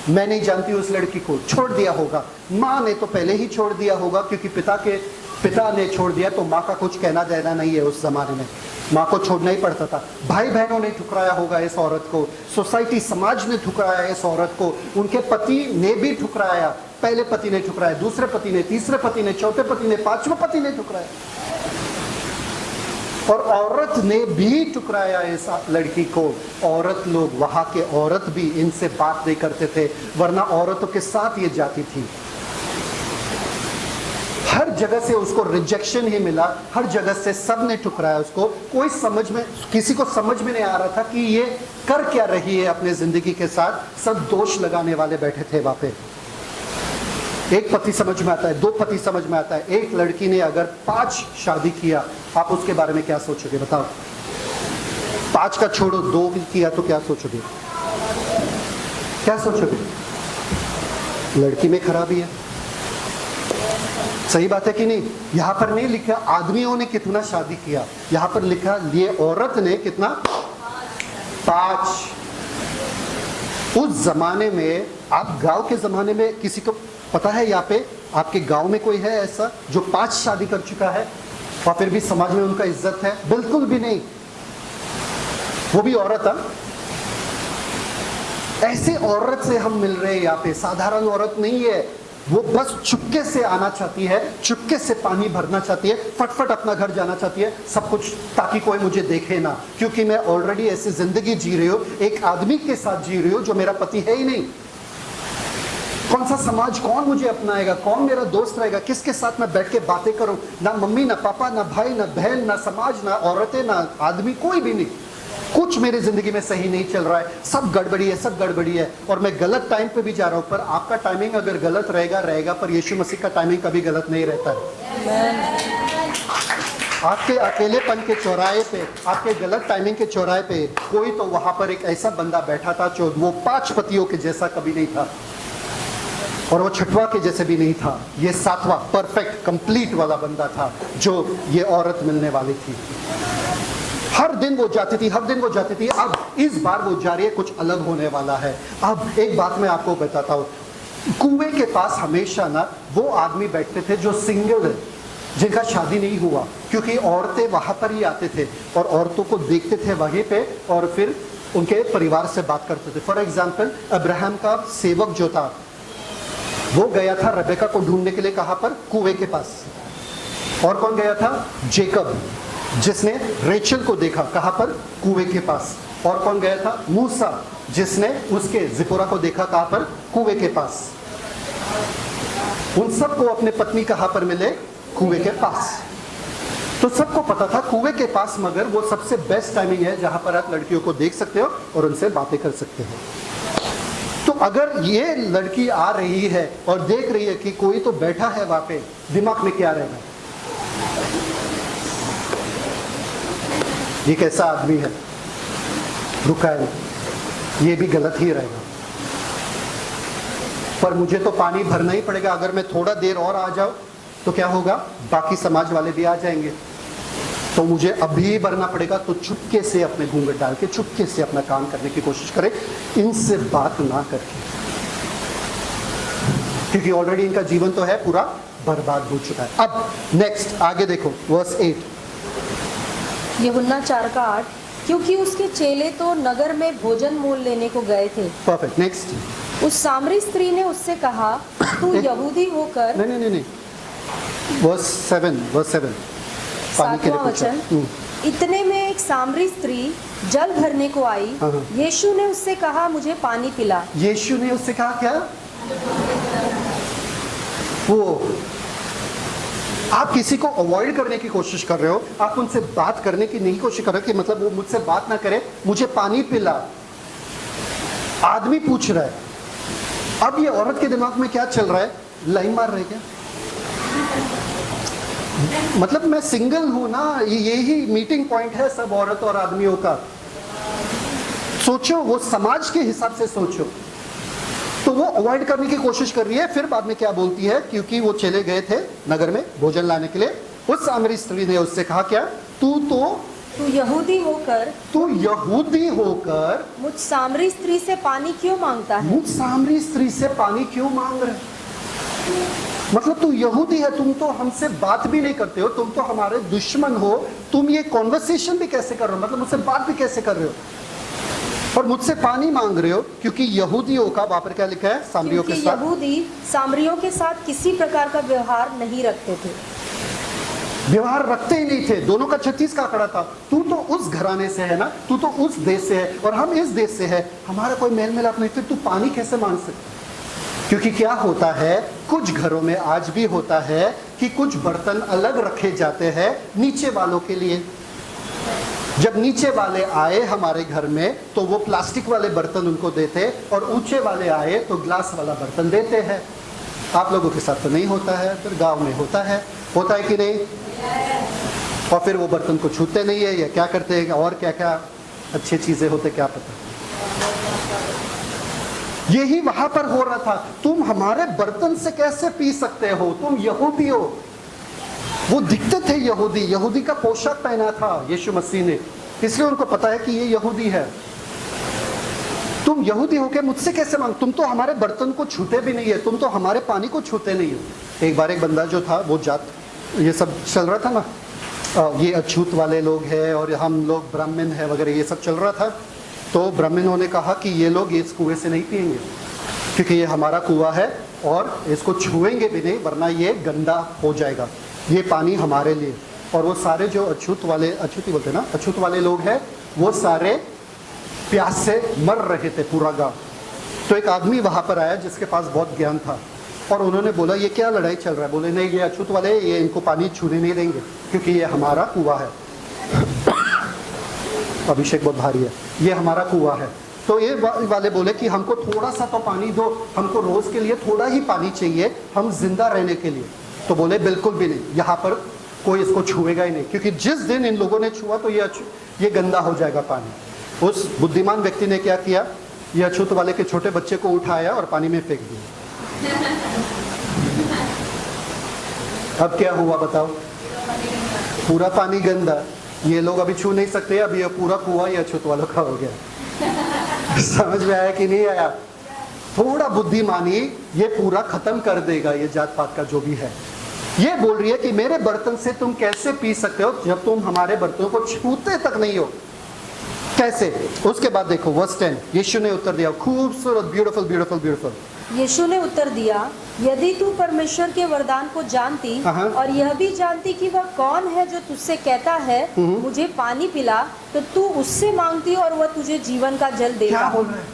मैं नहीं जानती उस लड़की को, छोड़ दिया होगा। माँ ने तो पहले ही छोड़ दिया होगा, क्योंकि पिता ने छोड़ दिया तो माँ का कुछ कहना देना नहीं है। उस जमाने में माँ को छोड़ना ही पड़ता था। भाई बहनों ने ठुकराया होगा इस औरत को, सोसाइटी, समाज ने ठुकराया इस औरत को, उनके पति ने भी ठुकराया। पहले पति ने ठुकराया, दूसरे पति ने, तीसरे पति ने, चौथे पति ने, 5वें पति ने ठुकराया, और औरत ने भी ठुकराया इस लड़की को। औरत लोग, वहां के औरत भी इनसे बात नहीं करते थे, वरना औरतों के साथ ये जाती थी। हर जगह से उसको रिजेक्शन ही मिला, हर जगह से सब ने ठुकराया उसको। कोई समझ में, किसी को समझ में नहीं आ रहा था कि ये कर क्या रही है अपने जिंदगी के साथ। सब दोष लगाने वाले बैठे थे वहां पे। एक पति समझ में आता है, 2 पति समझ में आता है। एक लड़की ने अगर 5 शादी किया, आप उसके बारे में क्या सोचोगे? बताओ। 5 का छोड़ो, 2 किया तो क्या सोचोगे? क्या सोचोगे? लड़की में खराबी है। सही बात है कि नहीं? यहां पर नहीं लिखा आदमियों ने कितना शादी किया, यहां पर लिखा ये औरत ने कितना? 5। उस जमाने में, आप गांव के जमाने में किसी को पता है यहाँ पे आपके गांव में कोई है ऐसा जो 5 शादी कर चुका है और फिर भी समाज में उनका इज्जत है? बिल्कुल भी नहीं। वो भी औरत है। ऐसे औरत से हम मिल रहे हैं यहाँ पे, साधारण औरत नहीं है। वो बस चुपके से आना चाहती है, चुपके से पानी भरना चाहती है, फटफट अपना घर जाना चाहती है, सब कुछ, ताकि कोई मुझे देखे ना, क्योंकि मैं ऑलरेडी ऐसी जिंदगी जी रही हूँ, एक आदमी के साथ जी रही हूँ जो मेरा पति है ही नहीं। कौन सा समाज, कौन मुझे अपनाएगा, कौन मेरा दोस्त रहेगा, किसके साथ मैं बैठ के बातें करूं? ना मम्मी, ना पापा, ना भाई, ना बहन, ना समाज, ना औरतें, ना आदमी, कोई भी नहीं। कुछ मेरी जिंदगी में सही नहीं चल रहा है, सब गड़बड़ी है, सब गड़बड़ी है, और मैं गलत टाइम पे भी जा रहा हूं। पर आपका टाइमिंग अगर गलत रहेगा, पर यीशु मसीह का टाइमिंग कभी गलत नहीं रहता है। आपके अकेलेपन के चौराहे पे, आपके गलत टाइमिंग के चौराहे पे कोई तो वहां पर एक ऐसा बंदा बैठा था जो वो 5 पतियों के जैसा कभी नहीं था। और वो छठवां के जैसे भी नहीं था, ये सातवां परफेक्ट कंप्लीट वाला बंदा था जो ये औरत मिलने वाली थी। हर दिन वो जाती थी, हर दिन वो जाती थी। अब इस बार वो जा रही है, कुछ अलग होने वाला है। अब एक बात मैं आपको बताता हूँ, कुएं के पास हमेशा ना वो आदमी बैठते थे जो सिंगल है, जिनका शादी नहीं हुआ, क्योंकि औरतें वहां पर ही आते थे और औरतों को देखते थे वहीं पे और फिर उनके परिवार से बात करते थे। फॉर एग्जाम्पल, अब्राहम का सेवक जो था वो गया था रेबेका को ढूंढने के लिए, कहां पर? कुएं के पास। और कौन गया था? जेकब, जिसने रेचल को देखा, कहां पर? कुएं के पास। और कौन गया था? मूसा, जिसने उसके जिपोरा को देखा, कहां पर? कुएं के पास। उन सबको अपने पत्नी कहां पर मिले? कुएं के पास। तो सबको पता था कुएं के पास, मगर वो सबसे बेस्ट टाइमिंग है जहां पर आप लड़कियों को देख सकते हो और उनसे बातें कर सकते हो। तो अगर ये लड़की आ रही है और देख रही है कि कोई तो बैठा है वहां पे, दिमाग में क्या रहेगा? ये कैसा आदमी है, रुका है, ये भी गलत ही रहेगा। पर मुझे तो पानी भरना ही पड़ेगा, अगर मैं थोड़ा देर और आ जाऊं तो क्या होगा? बाकी समाज वाले भी आ जाएंगे, तो मुझे अभी भरना पड़ेगा। तो चुपके से अपने घूंघट डाल के चुपके से अपना काम करने की कोशिश करें, इनसे बात ना करके, क्योंकि ऑलरेडी इनका जीवन तो है पूरा बर्बाद हो चुका है। अब नेक्स्ट आगे देखो, वर्स 8, यूहन्ना 4:8, क्योंकि उसके चेले तो नगर में भोजन मोल लेने को गए थे। परफेक्ट। नेक्स्ट, उस सामरी स्त्री ने उससे कहा, तू यहूदी होकर। नहीं, वर्स 7 पानी के लिए 7वां पूछा। वचन, इतने में एक सामरी स्त्री जल भरने को आई। हाँ। यीशु ने उससे कहा, मुझे पानी पिला। यीशु ने उससे कहा क्या? वो आप किसी को अवॉइड करने की कोशिश कर रहे हो, आप उनसे बात करने की नहीं कोशिश कर रहे हो कि मतलब वो मुझसे बात ना करे, मुझे पानी पिला। आदमी पूछ रहा है। अब ये औरत के दिमाग में क्या चल रहा है? लाइन मार रहे क्या? मतलब मैं सिंगल हूं ना, यही मीटिंग पॉइंट है सब औरत और आदमियों का। सोचो, वो समाज के हिसाब से सोचो। तो वो अवॉइड करने की कोशिश कर रही है। फिर बाद में क्या बोलती है? क्योंकि वो चले गए थे नगर में भोजन लाने के लिए, उस सामरी स्त्री ने उससे कहा क्या? तू यहूदी होकर मुझ सामरी स्त्री से पानी क्यों मांगता है? मुझ सामरी स्त्री से पानी क्यों मांग रहे? मतलब तू यहूदी है, तुम तो हमसे बात भी नहीं करते हो, तुम तो हमारे दुश्मन हो, तुम ये कॉन्वर्सेशन भी कैसे कर रहे हो? मतलब मुझसे बात भी कैसे कर रहे हो और मुझसे पानी मांग रहे हो? क्योंकि यहूदियों का, वहां पर क्या लिखा है? सामरियों के साथ, यहूदी सामरियों के साथ किसी प्रकार का व्यवहार नहीं रखते थे। व्यवहार रखते ही नहीं थे। दोनों का 36 का आंकड़ा था। तू तो उस घराने से है ना, तू तो उस देश से है और हम इस देश से है, हमारा कोई मेल मिलाप नहीं, तू पानी कैसे मांग सकता? क्योंकि क्या होता है, कुछ घरों में आज भी होता है कि कुछ बर्तन अलग रखे जाते हैं नीचे वालों के लिए। जब नीचे वाले आए हमारे घर में तो वो प्लास्टिक वाले बर्तन उनको देते और ऊंचे वाले आए तो ग्लास वाला बर्तन देते हैं। आप लोगों के साथ तो नहीं होता है, फिर गांव में होता है कि नहीं? और फिर वो बर्तन को छूते नहीं है या क्या करते हैं, और क्या क्या अच्छी चीजें होते क्या पता। यही वहां पर हो रहा था। तुम हमारे बर्तन से कैसे पी सकते हो? तुम यहूदी हो। वो दिखते थे यहूदी, यहूदी का पोशाक पहना था यीशु मसीह ने, इसलिए उनको पता है कि ये यहूदी है। तुम यहूदी होके मुझसे कैसे मांग? तुम तो हमारे बर्तन को छूते भी नहीं है, तुम तो हमारे पानी को छूते नहीं हो। एक बार एक बंदा जो था वो जात, ये सब चल रहा था ना, ये अछूत वाले लोग हैं और हम लोग ब्राह्मण हैं वगैरह, ये सब चल रहा था। तो ब्राह्मणों ने कहा कि ये लोग इस कुएं से नहीं पिएंगे क्योंकि ये हमारा कुआं है और इसको छुएंगे भी नहीं वरना ये गंदा हो जाएगा, ये पानी हमारे लिए। और वो सारे जो अछूत वाले, अछूती बोलते ना, अछूत वाले लोग हैं, वो सारे प्यास से मर रहे थे पूरा गांव। तो एक आदमी वहां पर आया जिसके पास बहुत ज्ञान था और उन्होंने बोला ये क्या लड़ाई चल रहा है? बोले नहीं, ये अछूत वाले, ये इनको पानी छूने नहीं देंगे क्योंकि ये हमारा कुआं है। अभिषेक बहुत भारी है, ये हमारा कुआं है। तो ये वाले बोले कि हमको थोड़ा सा तो पानी दो, हमको रोज के लिए थोड़ा ही पानी चाहिए, हम जिंदा रहने के लिए। तो बोले बिल्कुल भी नहीं, यहाँ पर कोई इसको छुएगा ही नहीं क्योंकि जिस दिन इन लोगों ने छुआ तो ये गंदा हो जाएगा पानी। उस बुद्धिमान व्यक्ति ने क्या किया? ये अछूत वाले के छोटे बच्चे को उठाया और पानी में फेंक दिया। अब क्या हुआ बताओ? पूरा पानी गंदा, ये लोग अभी छू नहीं सकते, अब ये पूरा कुआं या अछूत वालों का हो गया। समझ में आया कि नहीं आया? थोड़ा बुद्धिमानी ये पूरा खत्म कर देगा, ये जात पात का जो भी है। ये बोल रही है कि मेरे बर्तन से तुम कैसे पी सकते हो जब तुम हमारे बर्तनों को छूते तक नहीं हो? कैसे? उसके बाद देखो वर्स 10, यीशु ने उत्तर दिया, खूबसूरत, ब्यूटीफुल ब्यूटीफुल ब्यूटीफुल। यीशु ने उत्तर दिया, यदि तू परमेश्वर के वरदान को जानती और यह भी जानती कि वह कौन है जो तुझसे कहता है मुझे पानी पिला, तो तू उससे मांगती और वह तुझे जीवन का जल देगा। क्या बोल रहा है?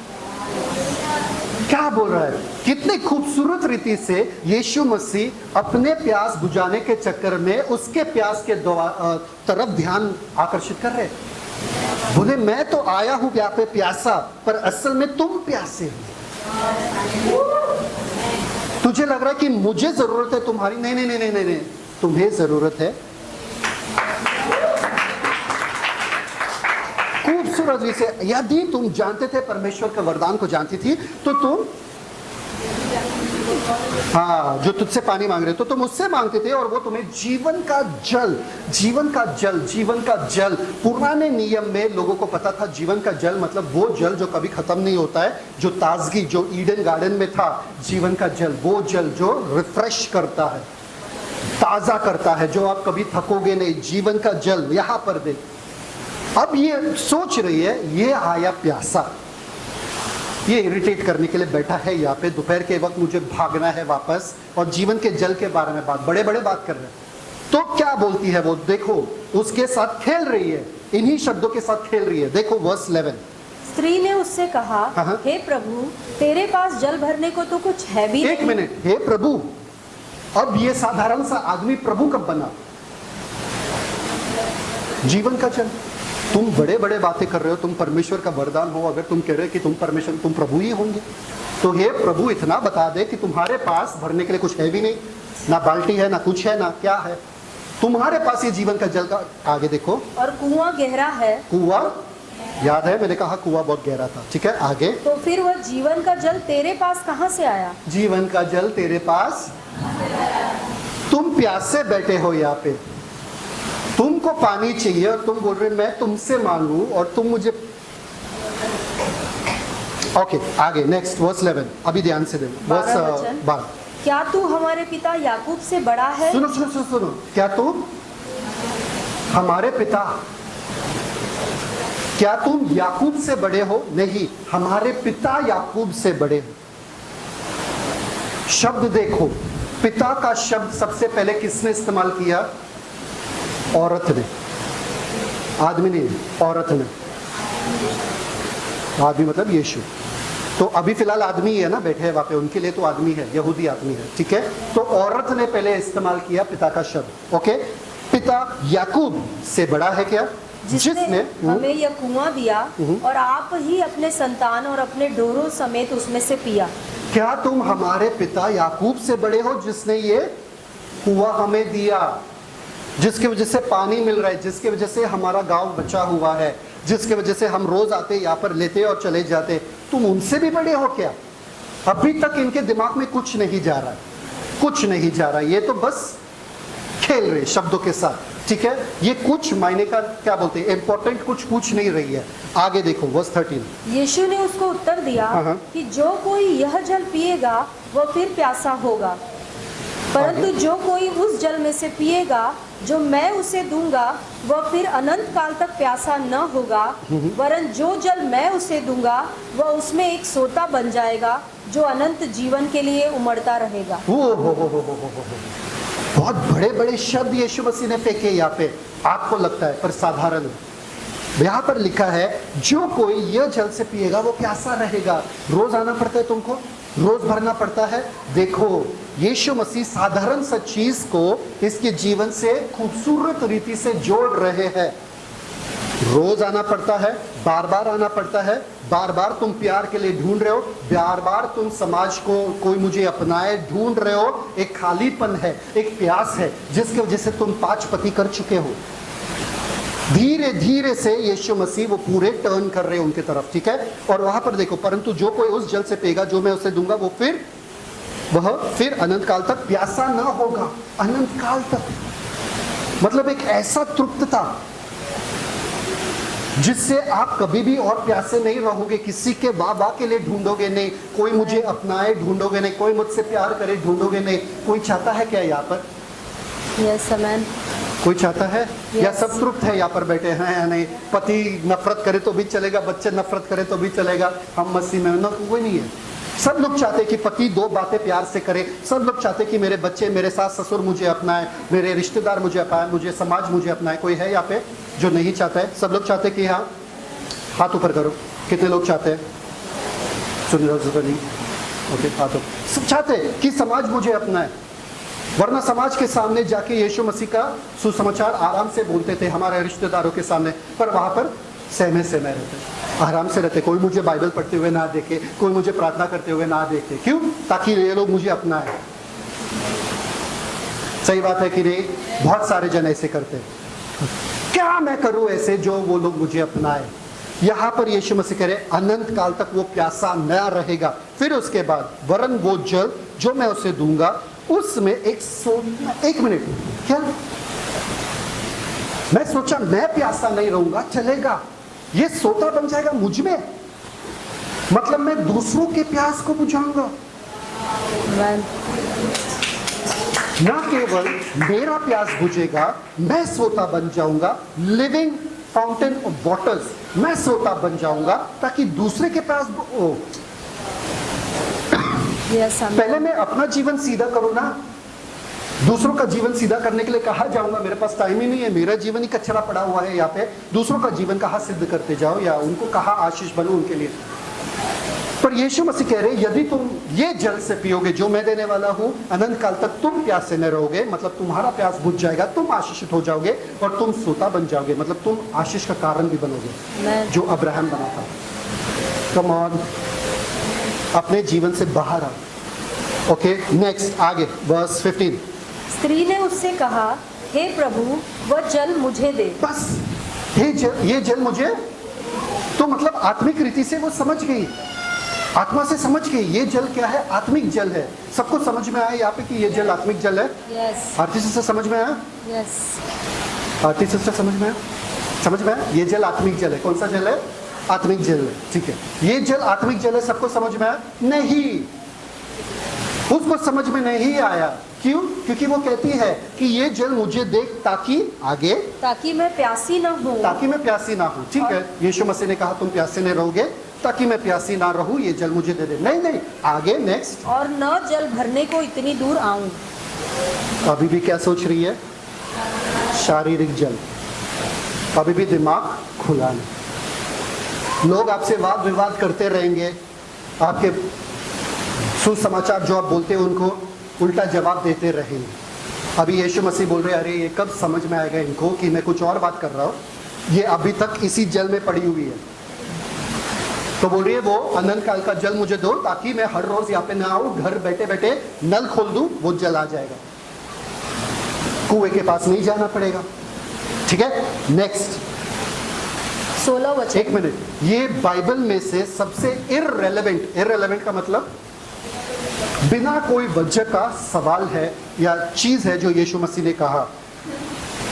क्या बोल रहा है? कितनी खूबसूरत रीति से यीशु मसीह अपने प्यास बुझाने के चक्कर में उसके प्यास के तरफ ध्यान आकर्षित कर रहे। बोले मैं तो आया हूं यहाँ पे प्यासा, पर असल में तुम प्यासे हो। तुझे लग रहा है कि मुझे जरूरत है तुम्हारी, नहीं नहीं नहीं नहीं नहीं, नहीं। तुम्हें जरूरत है। खूबसूरत रीति से, यदि तुम जानते थे परमेश्वर के वरदान को जानती थी, तो तुम हाँ जो तुझसे पानी मांग रहे तो तुम उससे मांगते थे और वो तुम्हें जीवन का जल, जीवन का जल, जीवन का जल। पुराने नियम में लोगों को पता था जीवन का जल मतलब वो जल जो कभी खत्म नहीं होता है, जो ताजगी, जो ईडन गार्डन में था जीवन का जल, वो जल जो रिफ्रेश करता है, ताजा करता है, जो आप कभी थकोगे नहीं, जीवन का जल यहां पर दे। अब ये सोच रही है ये आया प्यासा, ये इरिटेट करने के लिए बैठा है यहाँ पे, दोपहर के वक्त मुझे भागना है वापस, और जीवन के जल के बारे में बड़े बड़े बात कर रहे हैं। तो क्या बोलती है वो? देखो उसके साथ खेल रही है, इन्हीं शब्दों के साथ खेल रही है। देखो वर्स 11, स्त्री ने उससे कहा, हे प्रभु, तेरे पास जल भरने को तो कुछ है भी नहीं। एक मिनट, हे प्रभु, अब ये साधारण सा आदमी प्रभु कब बना? जीवन का जल। तुम बड़े बड़े बातें कर रहे हो, तुम परमेश्वर का वरदान हो, अगर तुम कह रहे हो कि तुम परमेश्वर, तुम प्रभु ही होंगे, तो हे प्रभु इतना बता दे कि तुम्हारे पास भरने के लिए कुछ है भी नहीं, ना बाल्टी है, ना कुछ है, ना क्या है, तुम्हारे पास ये जीवन का जल का। आगे देखो, और कुआं गहरा है। कुआं याद है, मैंने कहा कुआं बहुत गहरा था, ठीक है। आगे, तो फिर वह जीवन का जल तेरे पास कहां से आया? जीवन का जल तेरे पास, तुम प्यासे बैठे हो यहाँ पे, तुमको पानी चाहिए और तुम बोल रहे मैं तुमसे मांगू और तुम मुझे। ओके आगे नेक्स्ट वर्स 11, अभी ध्यान से देखो वर्स 12। क्या तू हमारे पिता याकूब से बड़ा है? सुनो सुनो सुनो सुनो, क्या तू हमारे पिता, क्या तुम याकूब से बड़े हो? नहीं, हमारे पिता याकूब से बड़े हो। शब्द देखो, पिता का शब्द सबसे पहले किसने इस्तेमाल किया? औरत ने, आदमी ने, औरत ने। आदमी मतलब यीशु। तो अभी फिलहाल आदमी है ना बैठे हैं वहां पे, उनके लिए तो आदमी है, यहूदी आदमी है, ठीक है। तो औरत ने पहले इस्तेमाल किया पिता का शब्द। ओके, पिता याकूब से बड़ा है क्या? जिसने हमें यह कुआं दिया और आप ही अपने संतान और अपने ढोरों समेत उसमें से पिया। क्या तुम हमारे पिता याकूब से बड़े हो जिसने ये कुआं हमें दिया, जिसकी वजह से पानी मिल रहा है, जिसकी वजह से हमारा गांव बचा हुआ है, जिसकी वजह से हम रोज आते यहाँ पर लेते और चले जाते? तुम उनसे भी बड़े हो क्या? अभी तक इनके दिमाग में कुछ नहीं जा रहा, कुछ नहीं जा रहा, ये तो बस खेल रहे शब्दों के साथ, ठीक है। ये कुछ मायने का क्या बोलते हैं, इंपॉर्टेंट कुछ पूछ नहीं रही है। आगे देखो वर्स 13। यीशु ने उसको उत्तर दिया कि जो कोई यह जल पिएगा वह फिर प्यासा होगा, परंतु जो कोई उस जल में से पिएगा जो मैं उसे दूंगा वह फिर अनंत काल तक प्यासा न होगा, वरन जो जल मैं उसे दूंगा वह उसमें एक सोता बन जाएगा जो अनंत जीवन के लिए उमड़ता रहेगा। हो। बहुत बड़े बड़े शब्द यीशु मसीह ने फेंके यहाँ पे, आपको लगता है पर साधारण। यहाँ पर लिखा है जो कोई यह जल से पिएगा वो प्यासा रहेगा। रोज आना पड़ता है तुमको, रोज भरना पड़ता है। देखो यीशु मसीह साधारण सा चीज को इसके जीवन से खूबसूरत रीति से जोड़ रहे हैं। रोज आना पड़ता है, बार बार आना पड़ता है, बार बार तुम प्यार के लिए ढूंढ रहे हो, बार बार तुम समाज को कोई मुझे अपनाए ढूंढ रहे हो। एक खालीपन है, एक प्यास है जिसकी वजह से तुम 5 पति कर चुके हो। धीरे धीरे से यीशु मसीह वो पूरे टर्न कर रहे हैं उनके तरफ, ठीक है। और वहां पर देखो, परंतु जो कोई उस जल से पिएगा जो मैं उसे दूंगा वो फिर वह फिर अनंत काल तक प्यासा ना होगा। अनंत काल तक मतलब एक ऐसा तृप्तता जिससे आप कभी भी और प्यासे नहीं रहोगे। किसी के वाह के लिए ढूंढोगे नहीं, कोई मुझे अपनाए ढूंढोगे नहीं, कोई मुझसे प्यार करे ढूंढोगे नहीं। कोई चाहता है क्या यहाँ पर? Yes amen. कोई चाहता है? Yes. या सब तृप्त है यहाँ पर बैठे हैं या नहीं? पति नफरत करे तो भी चलेगा, बच्चे नफरत करे तो भी चलेगा, हम मसीह में ना, कोई नहीं है। सब लोग चाहते हैं कि पति दो बातें प्यार से करे। सब लोग चाहते हैं कि मेरे बच्चे, मेरे सास ससुर मुझे अपनाए, मेरे रिश्तेदार मुझे अपनाए, मुझे समाज मुझे अपनाए। कोई है यहाँ पे जो नहीं चाहता है? सब लोग चाहते हैं कि हाँ, हाथ ऊपर करो। कितने लोग चाहते हैं? सुन रहे नहीं? ओके, हाथ ऊपर। सब चाहते हैं कि समाज मुझे अपनाए, वरना समाज के सामने जाके यीशु मसीह का सुसमाचार आराम से बोलते थे हमारे रिश्तेदारों के सामने, पर वहां पर सहमे रहते, आराम से रहते। कोई मुझे बाइबल पढ़ते हुए ना देखे, कोई मुझे प्रार्थना करते हुए ना देखे। क्यों? ताकि ये लोग मुझे अपनाए। सही बात है कि नहीं? बहुत सारे जन ऐसे करते हैं। क्या मैं करूं ऐसे जो वो लोग मुझे अपनाए? यहां पर यीशु मसीह कह रहे अनंत काल तक वो प्यासा न रहेगा। फिर उसके बाद वरन वो जल जो मैं उसे दूंगा उसमें एक मिनट, क्या मैं सोचा मैं प्यासा नहीं रहूंगा, चलेगा, ये सोता बन जाएगा मुझ में, मतलब मैं दूसरों के प्यास को बुझाऊंगा। ना केवल मेरा प्यास बुझेगा, मैं सोता बन जाऊंगा, लिविंग फाउंटेन ऑफ वाटर्स, मैं सोता बन जाऊंगा ताकि दूसरे के प्यास पहले मैं अपना जीवन सीधा करूं ना, दूसरों का जीवन सीधा करने के लिए कहाँ जाऊंगा? मेरे पास टाइम ही नहीं है, मेरा जीवन ही कचरा पड़ा हुआ है यहाँ पे। दूसरों का जीवन कहाँ सिद्ध करते जाओ या उनको कहाँ आशीष बनूं उनके लिए। पर यीशु मसीह कह रहे यदि तुम ये जल से पियोगे जो मैं देने वाला हूँ, अनंत काल तक तुम प्यासे न रहोगे, मतलब तुम्हारा प्यास बुझ जाएगा, तुम आशीषित हो जाओगे और तुम सोता बन जाओगे, मतलब तुम आशीष का कारण भी बनोगे जो अब्राहम बना था। कम ऑन, अपने जीवन से बाहर आओ। ओके, नेक्स्ट आगे वर्स 15। स्त्री ने उससे कहा, हे प्रभु वह जल मुझे दे। बस ये जल मुझे, तो मतलब आत्मिक रीति से वो समझ गई, आत्मा से समझ गई ये जल क्या है, आत्मिक जल है। सबको समझ में आया यहाँ पे कि ये जल आत्मिक जल है? यस। आरती सिस्टर समझ में आया? यस। आरती सिस्टर समझ में आया? समझ में आया? ये जल आत्मिक जल है। कौन सा जल है? आत्मिक जल है। ठीक है, ये जल आत्मिक जल है। सबको समझ में आया? नहीं, उसको समझ में नहीं आया। क्यों? क्योंकि वो कहती है कि ये जल मुझे दे ताकि आगे, ताकि मैं प्यासी ना हूँ, ताकि मैं प्यासी ना हूँ। ठीक है, यीशु मसीह ने कहा तुम प्यासे नहीं रहोगे, ताकि मैं प्यासी ना रहूं, ये जल मुझे दे दे। नहीं, आगे नेक्स्ट। और न जल भरने को इतनी दूर आऊं। अभी भी क्या सोच रही है? शारीरिक जल। अभी भी दिमाग खुला नहीं। लोग आपसे वाद विवाद करते रहेंगे, आपके सुसमाचार जो आप बोलते हैं उनको उल्टा जवाब देते रहेंगे। अभी यीशु मसीह बोल रहे अरे ये कब समझ में आएगा इनको कि मैं कुछ और बात कर रहा हूँ, ये अभी तक इसी जल में पड़ी हुई है। तो बोल रही है वो अनंत काल का जल मुझे दो ताकि मैं हर रोज यहाँ पे ना आऊं, घर बैठे बैठे नल खोल दूं, वो जल आ जाएगा, कुएं के पास नहीं जाना पड़ेगा। ठीक है, नेक्स्ट 16 वचन। एक मिनट, ये बाइबल में से सबसे इररेलेवेंट का मतलब बिना कोई वजह का सवाल है या चीज है जो यीशु मसीह ने कहा।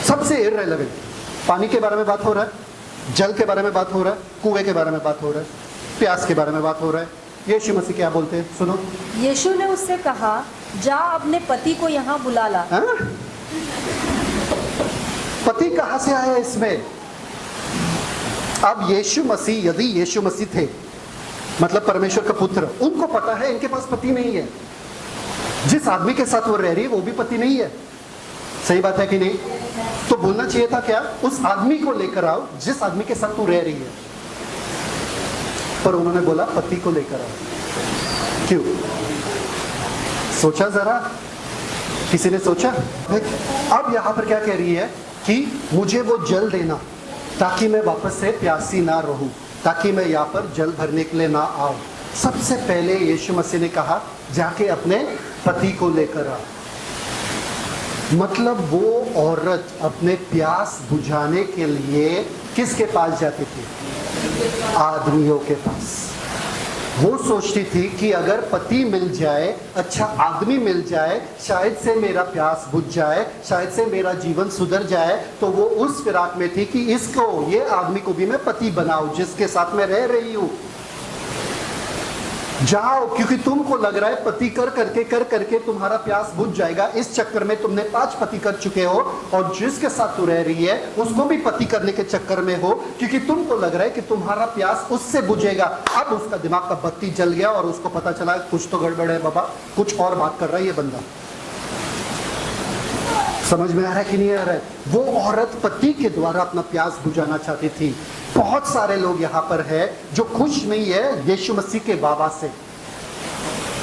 सबसे इररेलेवेंट। पानी के बारे में बात हो रहा है, जल के बारे में बात हो रहा है, कुएं के बारे में बात हो रहा है, प्यास के बारे में बात हो रहा है। यीशु मसीह क्या बोलते हैं सुनो। यीशु ने उससे कहा, जा अपने पति को यहाँ बुला ला। पति कहाँ से आया इसमें? अब यीशु मसीह, यदि यीशु मसीह थे मतलब परमेश्वर का पुत्र, उनको पता है इनके पास पति नहीं है, जिस आदमी के साथ वो रह रही है वो भी पति नहीं है। सही बात है कि नहीं? तो बोलना चाहिए था क्या, उस आदमी को लेकर आओ जिस आदमी के साथ तू रह रही है, पर उन्होंने बोला पति को लेकर आओ। क्यों? सोचा जरा, किसी ने सोचा? अब यहां पर क्या कह रही है कि मुझे वो जल देना ताकि मैं वापस से प्यासी ना रहूं, ताकि मैं यहाँ पर जल भरने के लिए ना आऊं। सबसे पहले यीशु मसीह ने कहा जाके अपने पति को लेकर आ। मतलब वो औरत अपने प्यास बुझाने के लिए किसके पास जाती थी? आदमियों के पास। वो सोचती थी कि अगर पति मिल जाए, अच्छा आदमी मिल जाए, शायद से मेरा प्यास बुझ जाए, शायद से मेरा जीवन सुधर जाए। तो वो उस फिराक में थी कि इसको, ये आदमी को भी मैं पति बनाऊं जिसके साथ मैं रह रही हूं। जाओ, क्योंकि तुमको लग रहा है पति कर करके तुम्हारा प्यास बुझ जाएगा। इस चक्कर में तुमने 5 पति कर चुके हो, और जिसके साथ तू रह रही है उसको भी पति करने के चक्कर में हो, क्योंकि तुमको लग रहा है कि तुम्हारा प्यास उससे बुझेगा। अब उसका दिमाग का बत्ती जल गया और उसको पता चला कुछ तो गड़बड़ है बाबा, कुछ और बात कर रहा है ये बंदा। समझ में आ रहा है कि नहीं आ रहा है? वो औरत पति के द्वारा अपना प्यास बुझाना चाहती थी। बहुत सारे लोग यहाँ पर है जो खुश नहीं है यीशु मसीह के बाबा से,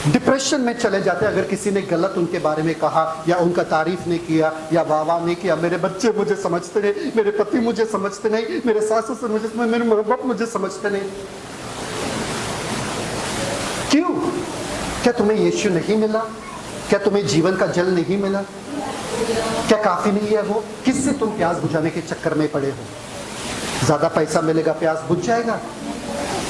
डिप्रेशन में चले जाते हैं अगर किसी ने गलत उनके बारे में कहा, या उनका तारीफ नहीं किया, या वाह नहीं किया। मेरे बच्चे मुझे समझते नहीं, मेरे पति मुझे समझते नहीं, मेरे सास ससुर मुझे, मेरे माँ बाप मुझे समझते नहीं। क्यों? क्या तुम्हें यीशु नहीं मिला? क्या तुम्हें जीवन का जल नहीं मिला? क्या काफी नहीं है वो? किससे तुम प्यास बुझाने के चक्कर में पड़े हो? ज्यादा पैसा मिलेगा प्यास बुझ जाएगा,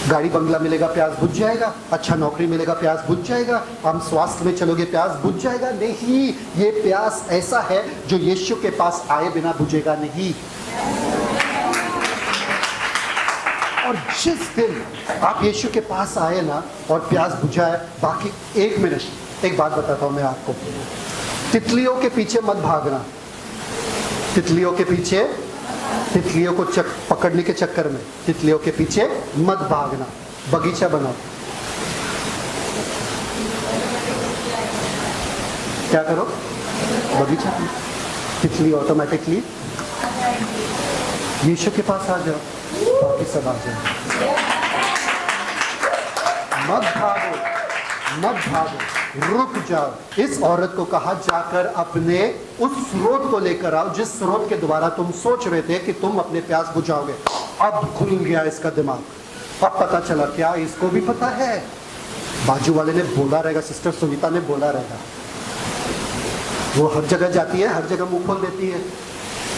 गाड़ी बंगला मिलेगा प्यास बुझ जाएगा, अच्छा नौकरी मिलेगा प्यास बुझ जाएगा, हम स्वास्थ्य में चलोगे प्यास बुझ जाएगा? नहीं, ये प्यास ऐसा है जो यीशु के पास आए बिना बुझेगा नहीं। और जिस दिन आप यीशु के पास आए ना और प्यास बुझाए, बाकी 1 मिनट एक बात बताता हूं मैं आपको, तितलियों के पीछे मत भागना। तितलियों के पीछे, तितलियों को पकड़ने के चक्कर में तितलियों के पीछे मत भागना। बगीचा बनाओ। क्या करो? बगीचा। तितली ऑटोमेटिकली यीशु के पास आ जाओ, बाकी सब आ जाओ। मत भागो, मत भागो, रुक जाओ। इस औरत को कहा जाकर अपने उस स्रोत को लेकर आओ जिस स्रोत के द्वारा तुम सोच रहे थे कि तुम अपने प्यास बुझाओगे। अब खुल गया इसका दिमाग, अब पता चला क्या इसको भी पता है। बाजू वाले ने बोला रहेगा, सिस्टर सुनीता ने बोला रहेगा, वो हर जगह जाती है, हर जगह मुंह खोल देती है।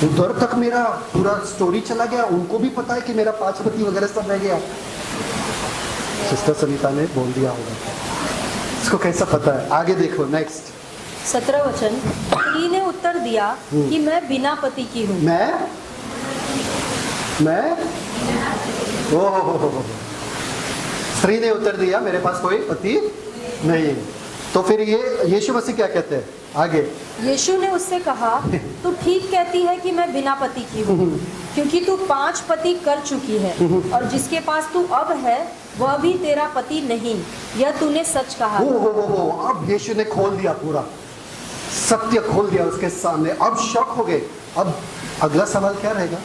उधर तक मेरा पूरा स्टोरी चला गया, उनको भी पता है कि मेरा 5 पति वगैरह सब रह गया। सिस्टर सुनीता ने बोल दिया होगा, इसको कैसा पता है? आगे देखो, नेक्स्ट 17 वचन। स्त्री ने उत्तर दिया कि मैं बिना पति की हूँ। मैं ओह, स्त्री ने उत्तर दिया मेरे पास कोई पति नहीं। तो फिर ये यीशु मसीह क्या कहते हैं आगे? यीशु ने उससे कहा, तू ठीक कहती है कि मैं बिना पति की हूँ, क्योंकि तू 5 पति कर चुकी है, और जिसके पास तू अब है वह भी तेरा पति नहीं। यह तूने सच कहा। अब यीशु ने खोल दिया, पूरा सत्य खोल दिया उसके सामने। अब शॉक हो गए। अब अगला सवाल क्या रहेगा?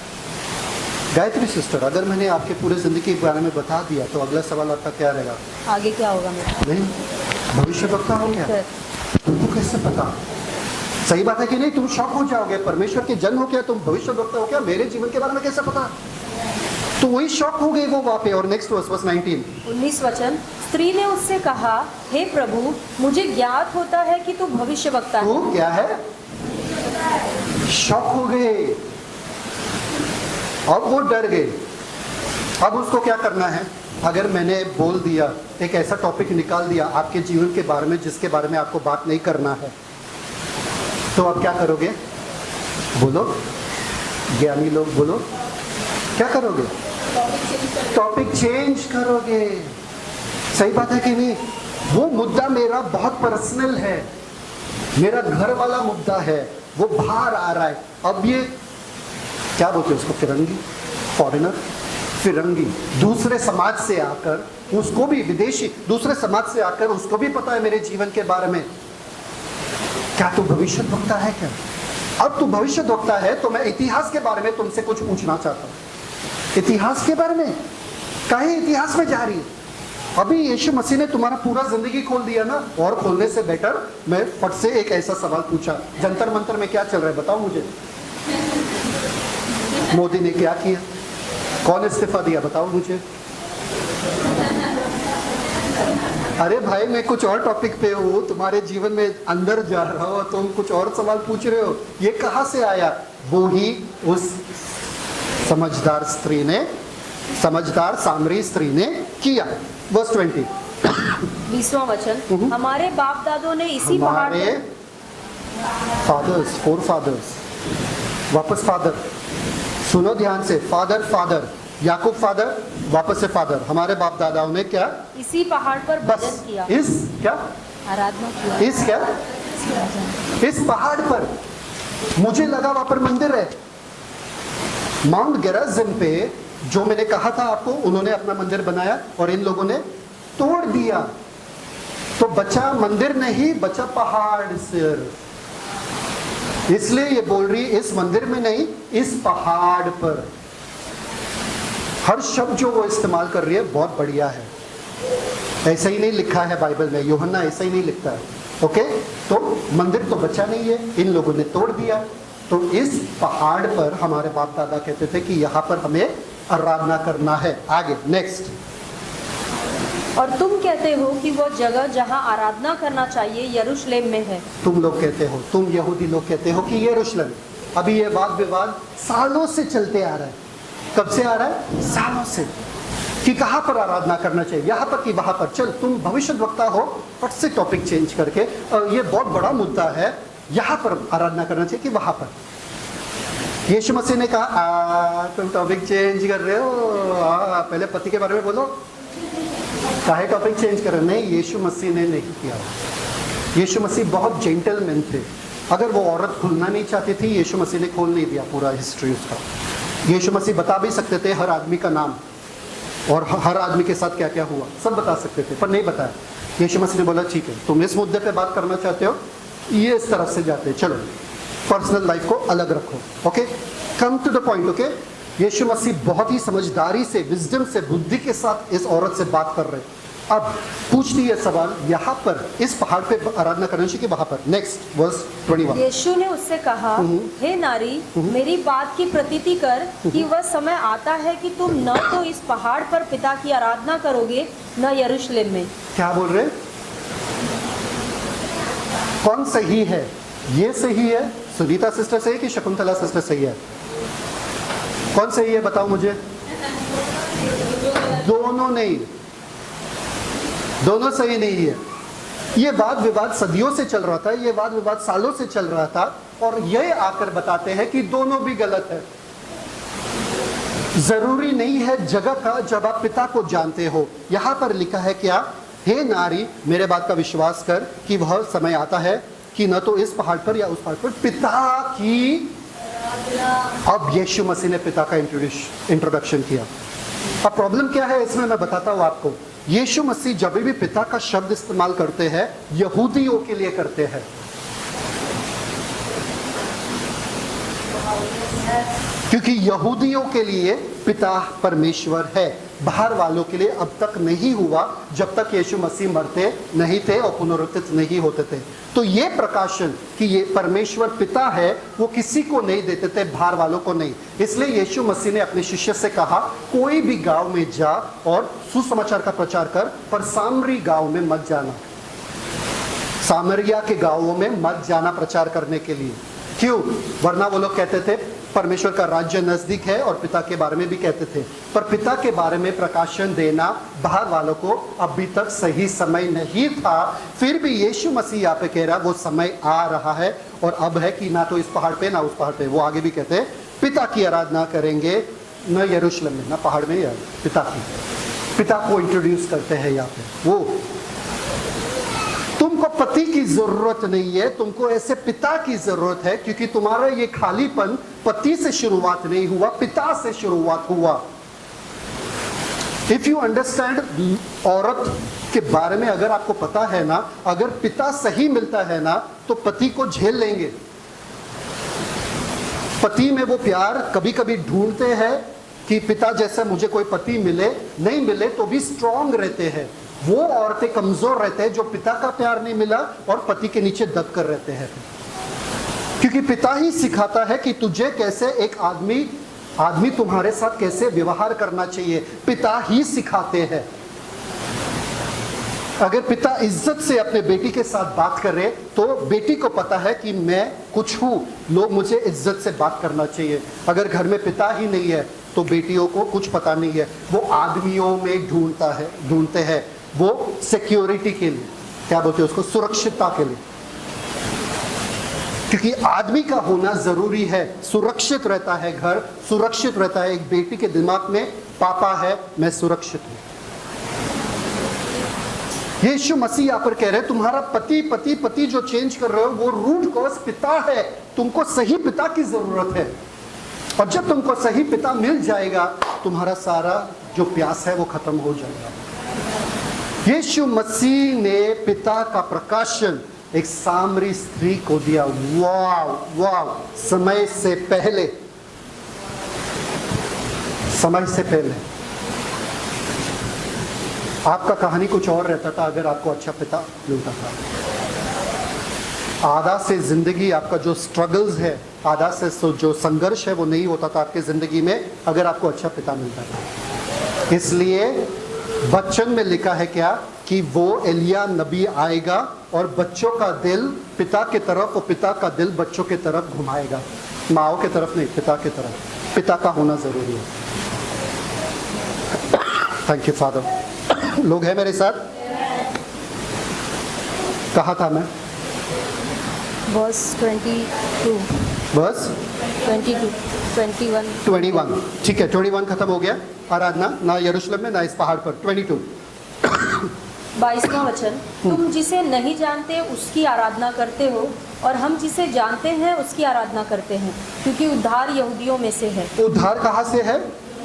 गायत्री सिस्टर, अगर मैंने आपके पूरे जिंदगी के बारे में बता दिया तो अगला सवाल आपका क्या रहेगा? आगे क्या होगा मेरा? नहीं, भविष्य वक्ता हो गया, तुमको कैसे पता? सही बात है कि नहीं? तुम शॉक हो जाओगे, परमेश्वर के जन्म हो क्या, तुम भविष्य वक्ता हो क्या, मेरे जीवन के बारे में कैसे पता? तो वही शॉक हो गई वो वहां पे। और नेक्स्ट वर्स 19 वचन। स्त्री ने उससे कहा, हे प्रभु, मुझे ज्ञात होता है कि तू भविष्य वक्ता है। तू क्या है? शॉक हो गए, अब वो डर गए। अब उसको क्या करना है? अगर मैंने बोल दिया, एक ऐसा टॉपिक निकाल दिया आपके जीवन के बारे में जिसके बारे में आपको बात नहीं करना है, तो अब क्या करोगे? बोलो, ज्ञानी लोग बोलो, क्या करोगे? टॉपिक चेंज करोगे। सही बात है कि नहीं? वो मुद्दा मेरा बहुत पर्सनल है, मेरा घर वाला मुद्दा है, वो बाहर आ रहा है। अब ये क्या बोलते हैं उसको? फिरंगी, फॉरेनर, फिरंगी, दूसरे समाज से आकर, उसको भी विदेशी, दूसरे समाज से आकर उसको भी पता है मेरे जीवन के बारे में। क्या तू भविष्यद्वक्ता है क्या? अब तू भविष्यद्वक्ता है तो मैं इतिहास के बारे में तुमसे कुछ पूछना चाहता हूँ। इतिहास के बारे में? काहे इतिहास में जा रही है? अभी यीशु मसीह ने तुम्हारा पूरा जिंदगी खोल दिया ना, और खोलने से बेटर मैं फट से एक ऐसा सवाल पूछा, जंतर मंतर में क्या चल रहा है बताओ मुझे। मोदी ने क्या किया? कौन इस्तीफा दिया बताओ मुझे। अरे भाई, मैं कुछ और टॉपिक पे हूँ, तुम्हारे जीवन में अंदर जा रहा हो, तुम कुछ और सवाल पूछ रहे हो। ये कहाँ से आया? वो ही उस समझदार स्त्री ने, समझदार सामरी स्त्री ने किया। वर्स 20, 20वां वचन, हमारे बाप दादों ने इसी पहाड़ हमारे पर फादर्स, फोर फादर्स, वापस फादर, सुनो ध्यान से, फादर फादर, याकूब फादर, वापस से फादर, हमारे बाप दादाओं ने क्या, इसी पहाड़ पर बस भजन किया, इस क्या, आराधना किया। इस क्या, इस पहाड़ पर, मुझे लगा वहां पर मंदिर है। माउंट गेराजिम पे जो मैंने कहा था आपको, उन्होंने अपना मंदिर बनाया और इन लोगों ने तोड़ दिया, तो बचा मंदिर नहीं, बचा पहाड़ सिर्फ। इसलिए ये बोल रही इस मंदिर में नहीं, इस पहाड़ पर। हर शब्द जो वो इस्तेमाल कर रही है बहुत बढ़िया है, ऐसा ही नहीं लिखा है बाइबल में, यूहन्ना ऐसा ही नहीं लिखता है। ओके, तो मंदिर तो बचा नहीं है, इन लोगों ने तोड़ दिया। तो इस पहाड़ पर हमारे बाप दादा कहते थे कि यहाँ पर हमें आराधना करना है। आगे नेक्स्ट, और तुम कहते हो कि वो जगह जहाँ आराधना करना चाहिए यरूशलेम में है। तुम लोग कहते हो, तुम यहूदी लोग कहते हो कि यरूशलेम। अभी ये वाद विवाद सालों से चलते आ रहा है। कब से आ रहा है? सालों से, कि कहाँ पर आराधना करना चाहिए, यहाँ पर कि वहाँ पर। चल, तुम भविष्यद्वक्ता हो, फट से टॉपिक चेंज करके, ये बहुत बड़ा मुद्दा है, यहाँ पर आराधना करना चाहिए कि वहाँ पर। यीशु मसीह ने कहा तुम टॉपिक चेंज कर रहे हो, पहले पति के बारे में बोलो, काहे टॉपिक चेंज कर रहे हो? नहीं, यीशु मसीह ने नहीं किया। यीशु मसीह बहुत जेंटलमैन थे। अगर वो औरत खुलना नहीं चाहती थी, यीशु मसीह ने खोल नहीं दिया पूरा हिस्ट्री उसका। यीशु मसीह बता भी सकते थे हर आदमी का नाम और हर आदमी के साथ क्या क्या हुआ, सब बता सकते थे, पर नहीं बताया। यीशु मसीह ने बोला ठीक है, तुम इस मुद्दे पे बात करना चाहते हो, ये इस तरफ से जाते हैं, चलो पर्सनल लाइफ को अलग रखो। Okay, come to the point. Okay, Yeshu Masih बहुत ही समझदारी से, विजडम से, बुद्धि के साथ इस औरत से बात कर रहे हैं। अब पूछती है सवाल, यहाँ पर इस पहाड़ पे आराधना करना चाहिए कि वहाँ पर? Next verse 21। यीशु ने उससे कहा, हे नारी, मेरी बात की प्रतीति कर कि वह समय आता है कि तुम न तो इस पहाड़ पर पिता की आराधना करोगे न यरूशलेम में। क्या बोल रहे? कौन सही है? ये सही है, सुनीता सिस्टर सही है कि शकुंतला सिस्टर सही है? कौन सही है बताओ मुझे? दोनों नहीं, दोनों सही नहीं है। ये वाद विवाद सदियों से चल रहा था, ये वाद विवाद सालों से चल रहा था, और ये आकर बताते हैं कि दोनों भी गलत है। जरूरी नहीं है जगह का, जब आप पिता को जानते हो। यहां पर लिखा है क्या? हे नारी, मेरे बात का विश्वास कर कि वह समय आता है कि न तो इस पहाड़ पर या उस पहाड़ पर पिता की। अब यीशु मसीह ने पिता का इंट्रोडक्शन किया। अब प्रॉब्लम क्या है इसमें, मैं बताता हूं आपको। यीशु मसीह जब भी पिता का शब्द इस्तेमाल करते हैं, यहूदियों के लिए करते हैं, क्योंकि यहूदियों के लिए पिता परमेश्वर है। बाहर वालों के लिए अब तक नहीं हुआ, जब तक यीशु मसीह मरते नहीं थे और पुनरुत्थित नहीं होते थे। तो ये प्रकाशन कि ये परमेश्वर पिता है, वो किसी को नहीं देते थे, बाहर वालों को नहीं। इसलिए यीशु मसीह ने अपने शिष्य से कहा, कोई भी गांव में जा और सुसमाचार का प्रचार कर, पर सामरी गांव में मत जाना, सामरिया के गांवों में मत जाना प्रचार करने के लिए। क्यों? वरना वो लोग कहते थे परमेश्वर का राज्य नजदीक है, और पिता के बारे में भी कहते थे, पर पिता के बारे में प्रकाशन देना बाहर वालों को अभी तक सही समय नहीं था। फिर भी यीशु मसीह यहाँ पे कह रहा वो समय आ रहा है, और अब है कि ना तो इस पहाड़ पे ना उस पहाड़ पे। वो आगे भी कहते हैं पिता की आराधना करेंगे, न यरूशलेम में, ना पहाड़ में, या पिता की। पिता को इंट्रोड्यूस करते हैं यहाँ पे। वो तुमको पति की जरूरत नहीं है, तुमको ऐसे पिता की जरूरत है, क्योंकि तुम्हारा ये खालीपन पति से शुरुआत नहीं हुआ, पिता से शुरुआत हुआ। इफ यू अंडरस्टैंड, औरत के बारे में अगर आपको पता है ना, अगर पिता सही मिलता है ना, तो पति को झेल लेंगे। पति में वो प्यार कभी कभी ढूंढते हैं कि पिता जैसा मुझे कोई पति मिले, नहीं मिले तो भी स्ट्रांग रहते हैं। वो औरतें कमजोर रहते हैं जो पिता का प्यार नहीं मिला और पति के नीचे दब कर रहते हैं, क्योंकि पिता ही सिखाता है कि तुझे कैसे एक आदमी तुम्हारे साथ कैसे व्यवहार करना चाहिए, पिता ही सिखाते हैं। अगर पिता इज्जत से अपने बेटी के साथ बात करे, तो बेटी को पता है कि मैं कुछ हूं, लोग मुझे इज्जत से बात करना चाहिए। अगर घर में पिता ही नहीं है, तो बेटियों को कुछ पता नहीं है, वो आदमियों में ढूंढते हैं। वो सिक्योरिटी के लिए, क्या बोलते हैं उसको, सुरक्षितता के लिए, क्योंकि आदमी का होना जरूरी है। सुरक्षित रहता है घर, सुरक्षित रहता है। एक बेटी के दिमाग में पापा है, मैं सुरक्षित हूं। यीशु मसीह यहाँ पर कह रहे हैं तुम्हारा पति पति पति जो चेंज कर रहे हो वो रूट कॉज पिता है। तुमको सही पिता की जरूरत है, और जब तुमको सही पिता मिल जाएगा तुम्हारा सारा जो प्यास है वो खत्म हो जाएगा। यीशु मसीह ने पिता का प्रकाशन एक सामरी स्त्री को दिया। वाव वाव, समय से पहले, समय से पहले। आपका कहानी कुछ और रहता था अगर आपको अच्छा पिता मिलता था। आधा से जिंदगी आपका जो स्ट्रगल्स है, आधा से जो संघर्ष है वो नहीं होता था आपके जिंदगी में अगर आपको अच्छा पिता मिलता था। इसलिए बचन में लिखा है क्या कि वो एलिया नबी आएगा और बच्चों का दिल पिता की तरफ और पिता का दिल बच्चों की तरफ घुमाएगा। माओ की तरफ नहीं, पिता की तरफ। पिता का होना जरूरी है। Thank you father. लोग हैं मेरे साथ? कहा था मैं? वर्स 22, बस 22, 21, 21, ठीक है। 21 खत्म हो गया। आराधना ना यरूशलेम में ना इस पहाड़ पर। 22 22वां वचन, तुम जिसे नहीं जानते उसकी आराधना करते हो और हम जिसे जानते हैं उसकी आराधना करते हैं, क्योंकि उद्धार यहूदियों में से है। उद्धार कहाँ से है?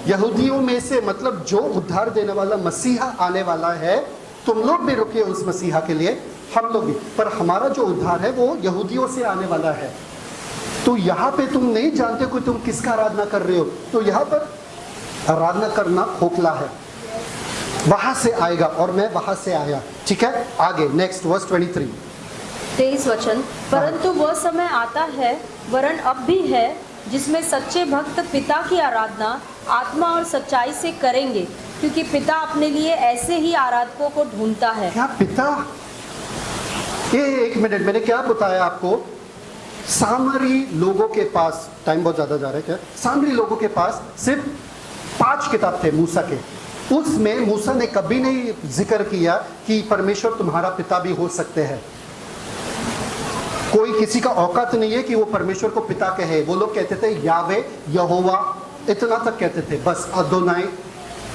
यहूदियों में से, मतलब जो उद्धार देने वाला मसीहा आने वाला है। तुम लोग भी रुके उस मसीहा के लिए, हम लोग भी, पर हमारा जो उद्धार है वो यहूदियों से आने वाला है। तो यहाँ पे तुम नहीं जानते कि तुम किसका आराधना कर रहे हो, तो यहाँ पर आराधना करना खोखला है। वहां से आएगा और मैं वहां से आया। ठीक है, आगे नेक्स्ट वर्स 23। 23 वचन, परंतु वह समय आता है, वरन अब भी है, जिसमें सच्चे भक्त पिता की आराधना आत्मा और सच्चाई से करेंगे, क्योंकि पिता अपने लिए ऐसे ही आराधकों को ढूंढता है। क्या पिता? ये एक मिनट, मैंने क्या बताया आपको? सामरी लोगों के पास, टाइम बहुत ज्यादा जा रहा है क्या? सामरी लोगों के पास सिर्फ 5 किताब थे मूसा के। उसमें मूसा ने कभी नहीं जिक्र किया कि परमेश्वर तुम्हारा पिता भी हो सकते हैं। कोई किसी का औकात नहीं है कि वो परमेश्वर को पिता कहे। वो लोग कहते थे यावे, यहोवा, इतना तक कहते थे बस। अदोनाई,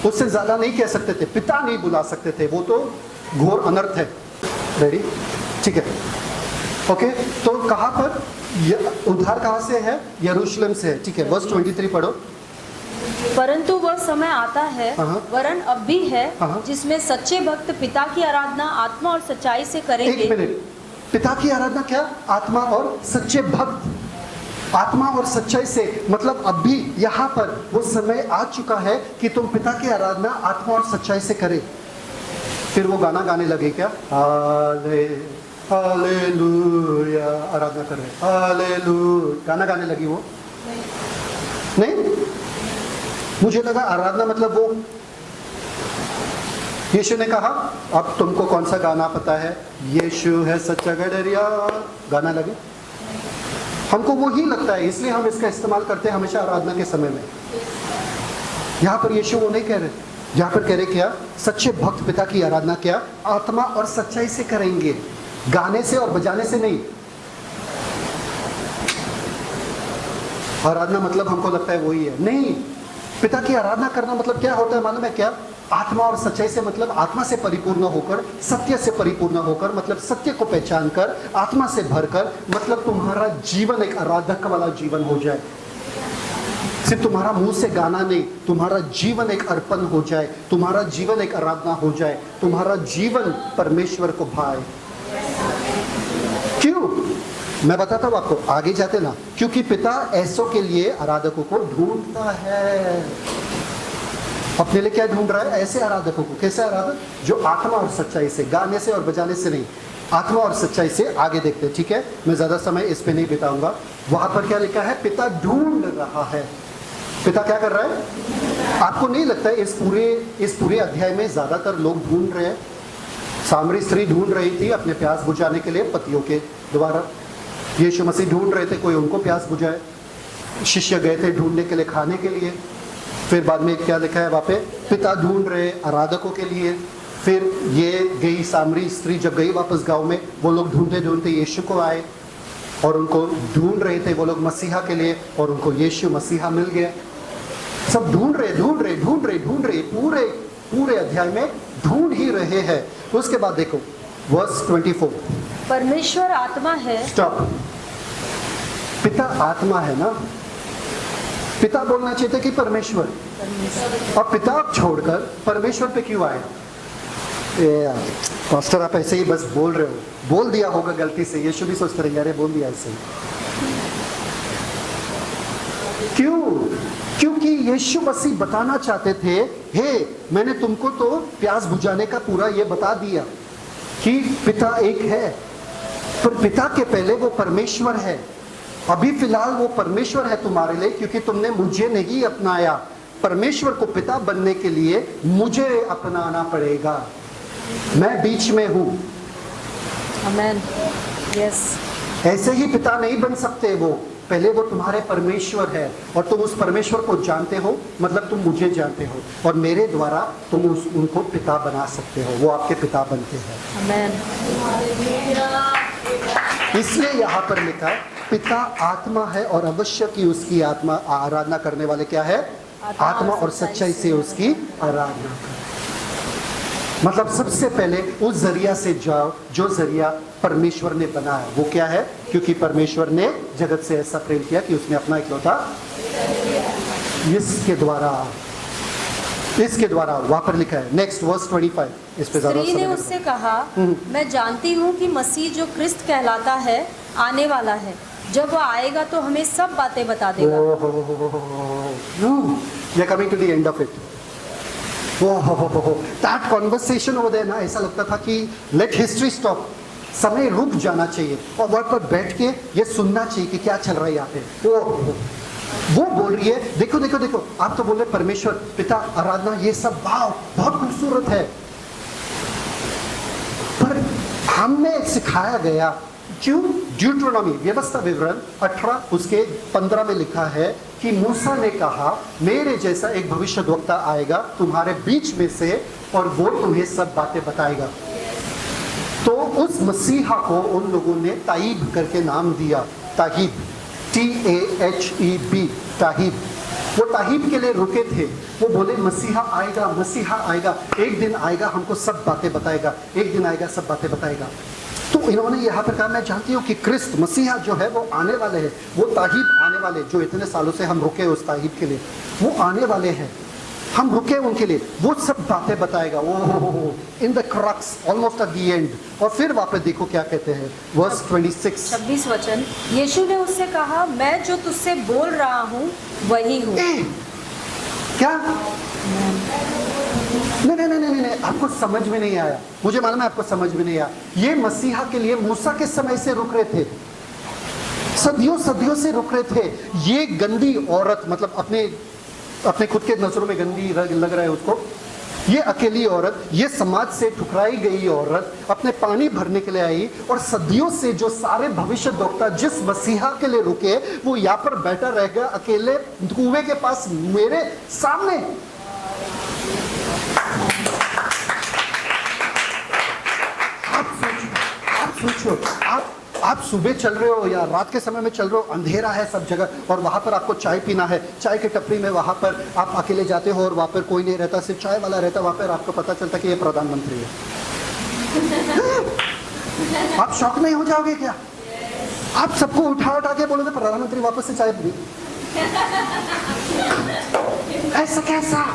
उससे ज्यादा नहीं कह सकते थे। पिता नहीं बुला सकते थे, वो तो घोर अनर्थ है। रेडी? ठीक है, ओके। तो कहां पर उद्धार कहां से है? यरूशलेम से है। ठीक है, वर्स 23 पढ़ो। परंतु वह समय आता है, वरन अब भी है, जिसमें सच्चे भक्त पिता की आराधना आत्मा और सच्चाई से करेंगे। एक मिनट, पिता की आराधना क्या? आत्मा और सच्चे भक्त। आत्मा और सच्चाई से, मतलब अब भी यहाँ पर वो समय आ चुका है कि तुम पिता की आराधना आत्मा और सच्चाई से करें। फिर वो गाना गाने लगे क्या? हालेलुया, आराधना कर रहे, हालेलुया, गाना गाने लगी वो? नहीं, मुझे लगा आराधना मतलब वो, यीशु ने कहा अब तुमको कौन सा गाना पता है? यीशु है सच्चा गडरिया, गाना लगे। हमको वो ही लगता है, इसलिए हम इसका इस्तेमाल करते हैं हमेशा आराधना के समय में। यहाँ पर यीशु वो नहीं कह रहे, यहाँ पर कह रहे क्या? सच्चे भक्त पिता की आराधना क्या? आत्मा और सच्चाई से करेंगे, गाने से और बजाने से नहीं। आराधना मतलब हमको लगता है वही है, नहीं। पिता की आराधना करना मतलब क्या होता है मालूम है क्या? आत्मा और सच्चाई से, मतलब आत्मा से परिपूर्ण होकर, सत्य से परिपूर्ण होकर, मतलब सत्य को पहचान कर, आत्मा से भरकर, मतलब तुम्हारा जीवन एक आराधक वाला जीवन हो जाए। सिर्फ तुम्हारा मुंह से गाना नहीं, तुम्हारा जीवन एक अर्पण हो जाए, तुम्हारा जीवन एक आराधना हो जाए, तुम्हारा जीवन परमेश्वर को भाए। क्यों? मैं बताता हूं आपको, आगे जाते ना। क्योंकि पिता ऐसों के लिए आराधकों को ढूंढता है। अपने लिए क्या ढूंढ रहा है? ऐसे आराधकों को। कैसे आराधक? जो आत्मा और सच्चाई से, गाने से और बजाने से नहीं, आत्मा और सच्चाई से। आगे देखते हैं, ठीक है? मैं ज्यादा समय इस पे नहीं बिताऊंगा। वहां पर क्या लिखा है? पिता ढूंढ रहा है। पिता क्या कर रहा है? आपको नहीं लगता है इस पूरे अध्याय में ज्यादातर लोग ढूंढ रहे हैं? सामरी स्त्री ढूंढ रही थी अपने प्यास बुझाने के लिए पतियों के द्वारा। यीशु मसीह ढूंढ रहे थे कोई उनको प्यास बुझाए। शिष्य गए थे ढूंढने के लिए, खाने के लिए। फिर बाद में क्या लिखा है वहाँ पे? पिता ढूंढ रहे आराधकों के लिए। फिर ये गई सामरी स्त्री जब गई वापस गांव में, वो लोग ढूंढते ढूंढते यीशु को आए और उनको ढूंढ रहे थे वो लोग मसीहा के लिए, और उनको यीशु मसीहा मिल गया। सब ढूंढ रहे पूरे अध्याय में ढूंढ ही रहे हैं। तो उसके बाद देखो वर्स 24, परमेश्वर आत्मा है। स्टॉप। पिता आत्मा है ना, पिता बोलना चाहिए कि परमेश्वर, अब पिता छोड़कर परमेश्वर पे क्यों आए? पास्टर आप ऐसे ही बस बोल रहे हो, बोल दिया होगा गलती से, यीशु भी सोचते रहेंगे अरे बोल दिया ऐसे ही। क्यों? क्योंकि यीशु मसीह बताना चाहते थे, हे मैंने तुमको तो प्यास बुझाने का पूरा ये बता दिया कि पिता एक है, पर पिता के पहले वो परमेश्वर है। अभी फिलहाल वो परमेश्वर है तुम्हारे लिए, क्योंकि तुमने मुझे नहीं अपनाया। परमेश्वर को पिता बनने के लिए मुझे अपनाना पड़ेगा, मैं बीच में हूं। आमेन। यस। ऐसे ही पिता नहीं बन सकते, वो पहले वो तुम्हारे परमेश्वर है, और तुम उस परमेश्वर को जानते हो, मतलब तुम मुझे जानते हो, और मेरे द्वारा तुम उनको पिता बना सकते हो, वो आपके पिता बनते हैं। आमेन। इसलिए यहाँ पर लिखा है पिता आत्मा है और अवश्य की उसकी आत्मा आराधना करने वाले क्या है? आत्मा और सच्चाई से उसकी आराधना करें। मतलब सबसे पहले उस जरिया से जाओ जो जरिया परमेश्वर ने बनाया। वो क्या है? क्योंकि परमेश्वर ने जगत से ऐसा प्रेम किया कि उसने अपना इकलौता, इसके द्वारा वहां पर लिखा है। नेक्स्ट वर्स 25, इस पे ज्यादा स्त्री ने उससे कहा, मैं जानती हूँ कि मसीह जो क्रिस्त कहलाता है आने वाला है, जब वो आएगा तो हमें सब बातें बता देगा। We are coming to the end of it. That conversation हो ना, ऐसा लगता था कि लेट हिस्ट्री स्टॉप, समय रुक जाना चाहिए और वहां पर बैठ के ये सुनना चाहिए कि क्या चल रहा है यहाँ पे। वो बोल रही है, देखो देखो देखो, आप तो बोल रहे परमेश्वर पिता आराधना ये सब वाह बहुत खूबसूरत है, पर हमें सिखाया गया क्यों? ड्यूट्रोनॉमी व्यवस्था विवरण 18 उसके 15 में लिखा है कि मूसा ने कहा मेरे जैसा एक भविष्यद्वक्ता आएगा तुम्हारे बीच में से और वो तुम्हें सब बातें बताएगा। तो उस मसीहा को उन लोगों ने ताइब करके नाम दिया, ताहिब, TAHEB, ताहिब। वो ताहिब के लिए रुके थे, वो बोले मसीहा आएगा, मसीहा आएगा, एक दिन आएगा हमको सब बातें बताएगा, एक दिन आएगा सब बातें बताएगा। तो इन्होंने यहाँ पर कहा मैं जानती हूँ कि क्रिस्त मसीहा जो है वो आने वाले हैं, वो ताहिब आने वाले, जो इतने सालों से हम रुके उस ताहिब के लिए, वो आने वाले हैं, हम रुके उनके लिए, वो सब बातें बताएगा। वो in the crux almost at the end. और फिर वापस देखो क्या कहते हैं, वर्स 26 वचन, यीशु ने उससे कहा मैं जो तुझसे बोल रहा हूँ वही हूँ। क्या? नहीं, आपको समझ में नहीं आया, मुझे मालूम है आपको समझ में नहीं आया। ये मसीहा के लिए मूसा के समय से रुक रहे थे, सदियों से रुक रहे थे। ये गंदी औरत, मतलब अपने खुद के नजरों में गंदी लग रहा है उसको, ये अकेली औरत, ये समाज से ठुकराई गई औरत अपने पानी भरने के लिए आई, और सदियों से जो सारे भविष्यद्वक्ता जिस मसीहा के लिए रुके वो यहाँ पर बैठा रह गया अकेले कुएं के पास मेरे सामने। आप सोचो, आप सुबह चल रहे हो या रात के समय में चल रहे हो, अंधेरा है सब जगह, और वहां पर आपको चाय पीना है, चाय के टपरी में वहां पर आप अकेले जाते हो और वहां पर कोई नहीं रहता, सिर्फ चाय वाला रहता, वहां पर आपको पता चलता कि ये प्रधानमंत्री है। आप शॉक नहीं हो जाओगे क्या? आप सबको उठा के बोलोगे प्रधानमंत्री वापस से चाय पी। ऐसा कैसा?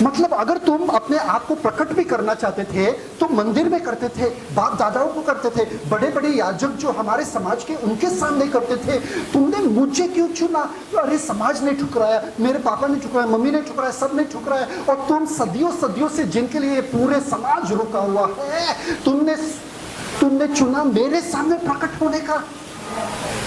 मतलब अगर तुम अपने आप को प्रकट भी करना चाहते थे तो मंदिर में करते थे, बाप दादाओं को करते थे, बड़े बड़े याजक जो हमारे समाज के उनके सामने करते थे। तुमने मुझे क्यों चुना? अरे समाज ने ठुकराया, मेरे पापा ने ठुकराया, मम्मी ने ठुकराया, सब ने ठुकराया, और तुम सदियों से जिनके लिए पूरे समाज रुका हुआ है, तुमने चुना मेरे सामने प्रकट होने का।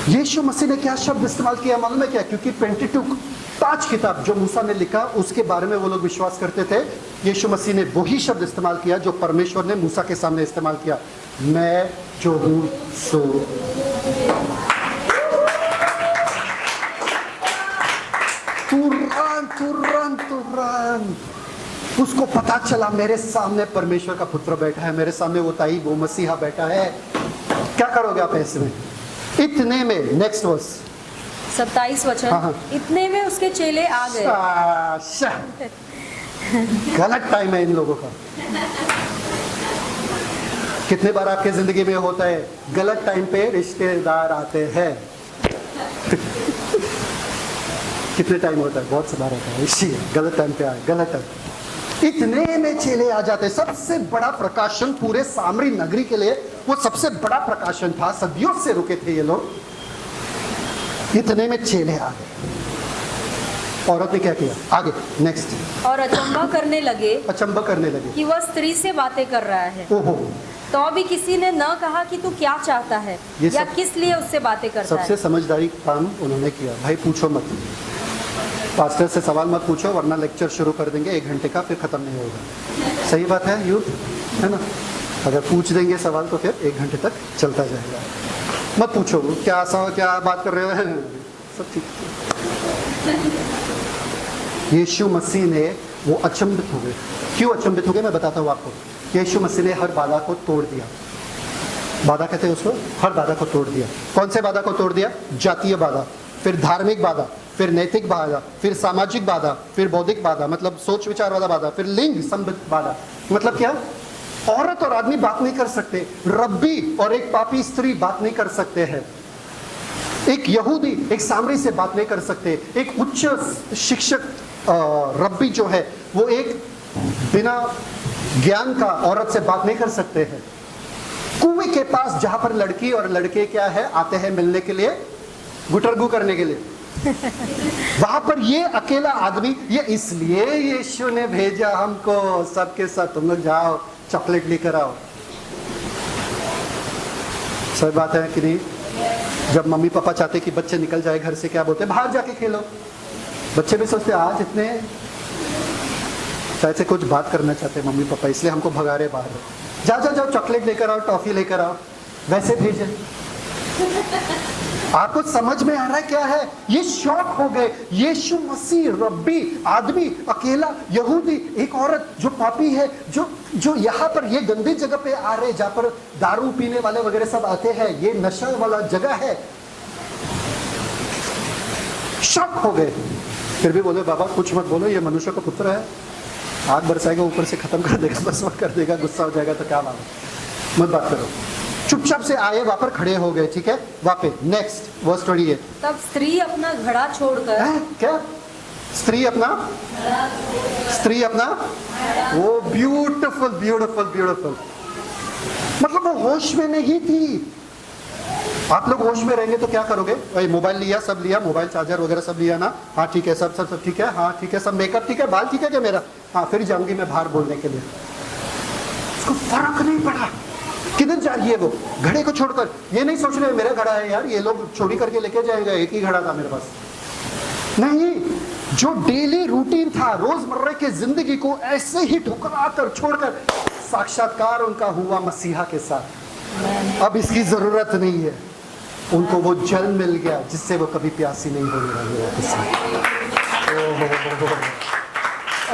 यीशु मसीह ने क्या शब्द इस्तेमाल किया मालूम है क्या? क्योंकि पेंटिटुक 5 किताब जो मूसा ने लिखा उसके बारे में वो लोग विश्वास करते थे, यीशु मसीह ने वही शब्द इस्तेमाल किया जो परमेश्वर ने मूसा के सामने इस्तेमाल किया, मैं जो हूं सो। तुरंत उसको पता चला मेरे सामने परमेश्वर का पुत्र बैठा है, मेरे सामने वो ताई वो मसीहा बैठा है, क्या करोगे आप ऐसे में? इतने में नेक्स्ट वर्स 27 वचन। हाँ। इतने में उसके चेले आ गए। गलत टाइम है इन लोगों का। कितने बार आपके जिंदगी में होता है गलत टाइम पे रिश्तेदार आते हैं? कितने टाइम होता है? बहुत बार होता है। इसी गलत टाइम पे आए, गलत टाइम। इतने में चेले आ जाते। सबसे बड़ा प्रकाशन पूरे सामरी नगरी के लिए वो सबसे बड़ा प्रकाशन था, सदियों से रुके थे ये लोग। इतने में चेले आ गए। औरत ने क्या किया? आगे नेक्स्ट। और अचंभा करने लगे कि वह स्त्री से बातें कर रहा है। ओहो। तो भी किसी ने न कहा कि तू क्या चाहता है या किस लिए उससे बातें करता है। सबसे समझदारी काम उन्होंने किया। भाई पूछो मत, पास्टर से सवाल मत पूछो वरना लेक्चर शुरू कर देंगे 1 घंटे का, फिर खत्म नहीं होगा। सही बात है यूथ, है ना? अगर पूछ देंगे सवाल तो फिर 1 घंटे तक चलता जाएगा। मत पूछो क्या बात कर रहे हो, सब ठीक। यीशु मसीह ने वो अचंभित हो गए। क्यों अचंभित हो गए मैं बताता हूँ आपको। यीशु मसीह ने हर बाधा को तोड़ दिया। बाधा कहते हैं उसको, हर बाधा को तोड़ दिया। कौन से बाधा को तोड़ दिया? जातीय बाधा, फिर धार्मिक बाधा, फिर नैतिक बाधा, फिर सामाजिक बाधा, फिर बौद्धिक बाधा मतलब सोच विचार वाला बाधा, फिर लिंग संबंधित बाधा। मतलब क्या? औरत और आदमी बात नहीं कर सकते, रब्बी और एक पापी स्त्री बात नहीं कर सकते हैं, एक यहूदी एक सामरी से बात नहीं कर सकते, एक उच्च शिक्षक रब्बी जो है वो एक बिना ज्ञान का औरत से बात नहीं कर सकते हैं। कुएं के पास जहां पर लड़की और लड़के क्या है आते हैं मिलने के लिए, गुटरगू करने के लिए, वहां पर ये अकेला आदमी, ये इसलिए यीशु ने भेजा हमको सबके साथ तुम लोग जाओ चॉकलेट लेकर आओ। सही बात है कि नहीं? जब मम्मी पापा चाहते कि बच्चे निकल जाए घर से, क्या बोलते? बाहर जाके खेलो। बच्चे भी सोचते आज इतने शायद से कुछ बात करना चाहते हैं मम्मी पापा, इसलिए हमको भगा रहे बाहर। जाओ चॉकलेट लेकर आओ, टॉफी लेकर आओ, वैसे भेजे। आपको समझ में आ रहा है क्या है? ये शॉक हो गए। यीशु मसीह रब्बी आदमी, अकेला यहूदी, एक औरत जो पापी है, जो यहाँ पर ये गंदी जगह पे आ रहे जहाँ पर दारू पीने वाले वगैरह सब आते हैं, ये नशा वाला जगह है। शॉक हो गए। फिर भी बोले बाबा कुछ मत बोलो, ये मनुष्य का पुत्र है, आग बरसाएगा ऊपर से खत्म कर देगा, बस कर देगा, गुस्सा हो जाएगा तो क्या मालूम, मत बात करो। चुपचाप से आए, वहां पर खड़े हो गए। ठीक है, वहां पे नेक्स्ट वर्स 28। तब स्त्री अपना घड़ा छोड़कर, क्या स्त्री अपना वो ब्यूटीफुल ब्यूटीफुल ब्यूटीफुल, मतलब वो होश में नहीं थी। आप लोग होश में रहेंगे तो क्या करोगे? भाई मोबाइल लिया, सब लिया, मोबाइल चार्जर वगैरह सब लिया ना? हाँ ठीक है, सब ठीक है, हाँ ठीक है, सब मेकअप ठीक है, बाल ठीक है क्या मेरा? हाँ फिर जाऊंगी मैं बाहर बोलने के लिए। उसको फर्क नहीं पड़ा किधर जा रही है वो, घड़े को छोड़कर। ये नहीं सोच रहे मेरा घड़ा है यार, ये लोग चोरी करके लेके जाएंगे, एक ही घड़ा था मेरे पास। नहीं, जो डेली रूटीन था, रोजमर्रा के जिंदगी को ऐसे ही ठुकरा कर छोड़कर साक्षात्कार उनका हुआ मसीहा के साथ। अब इसकी जरूरत नहीं है, उनको वो जल मिल गया जिससे वो कभी प्यासी नहीं होने वाली।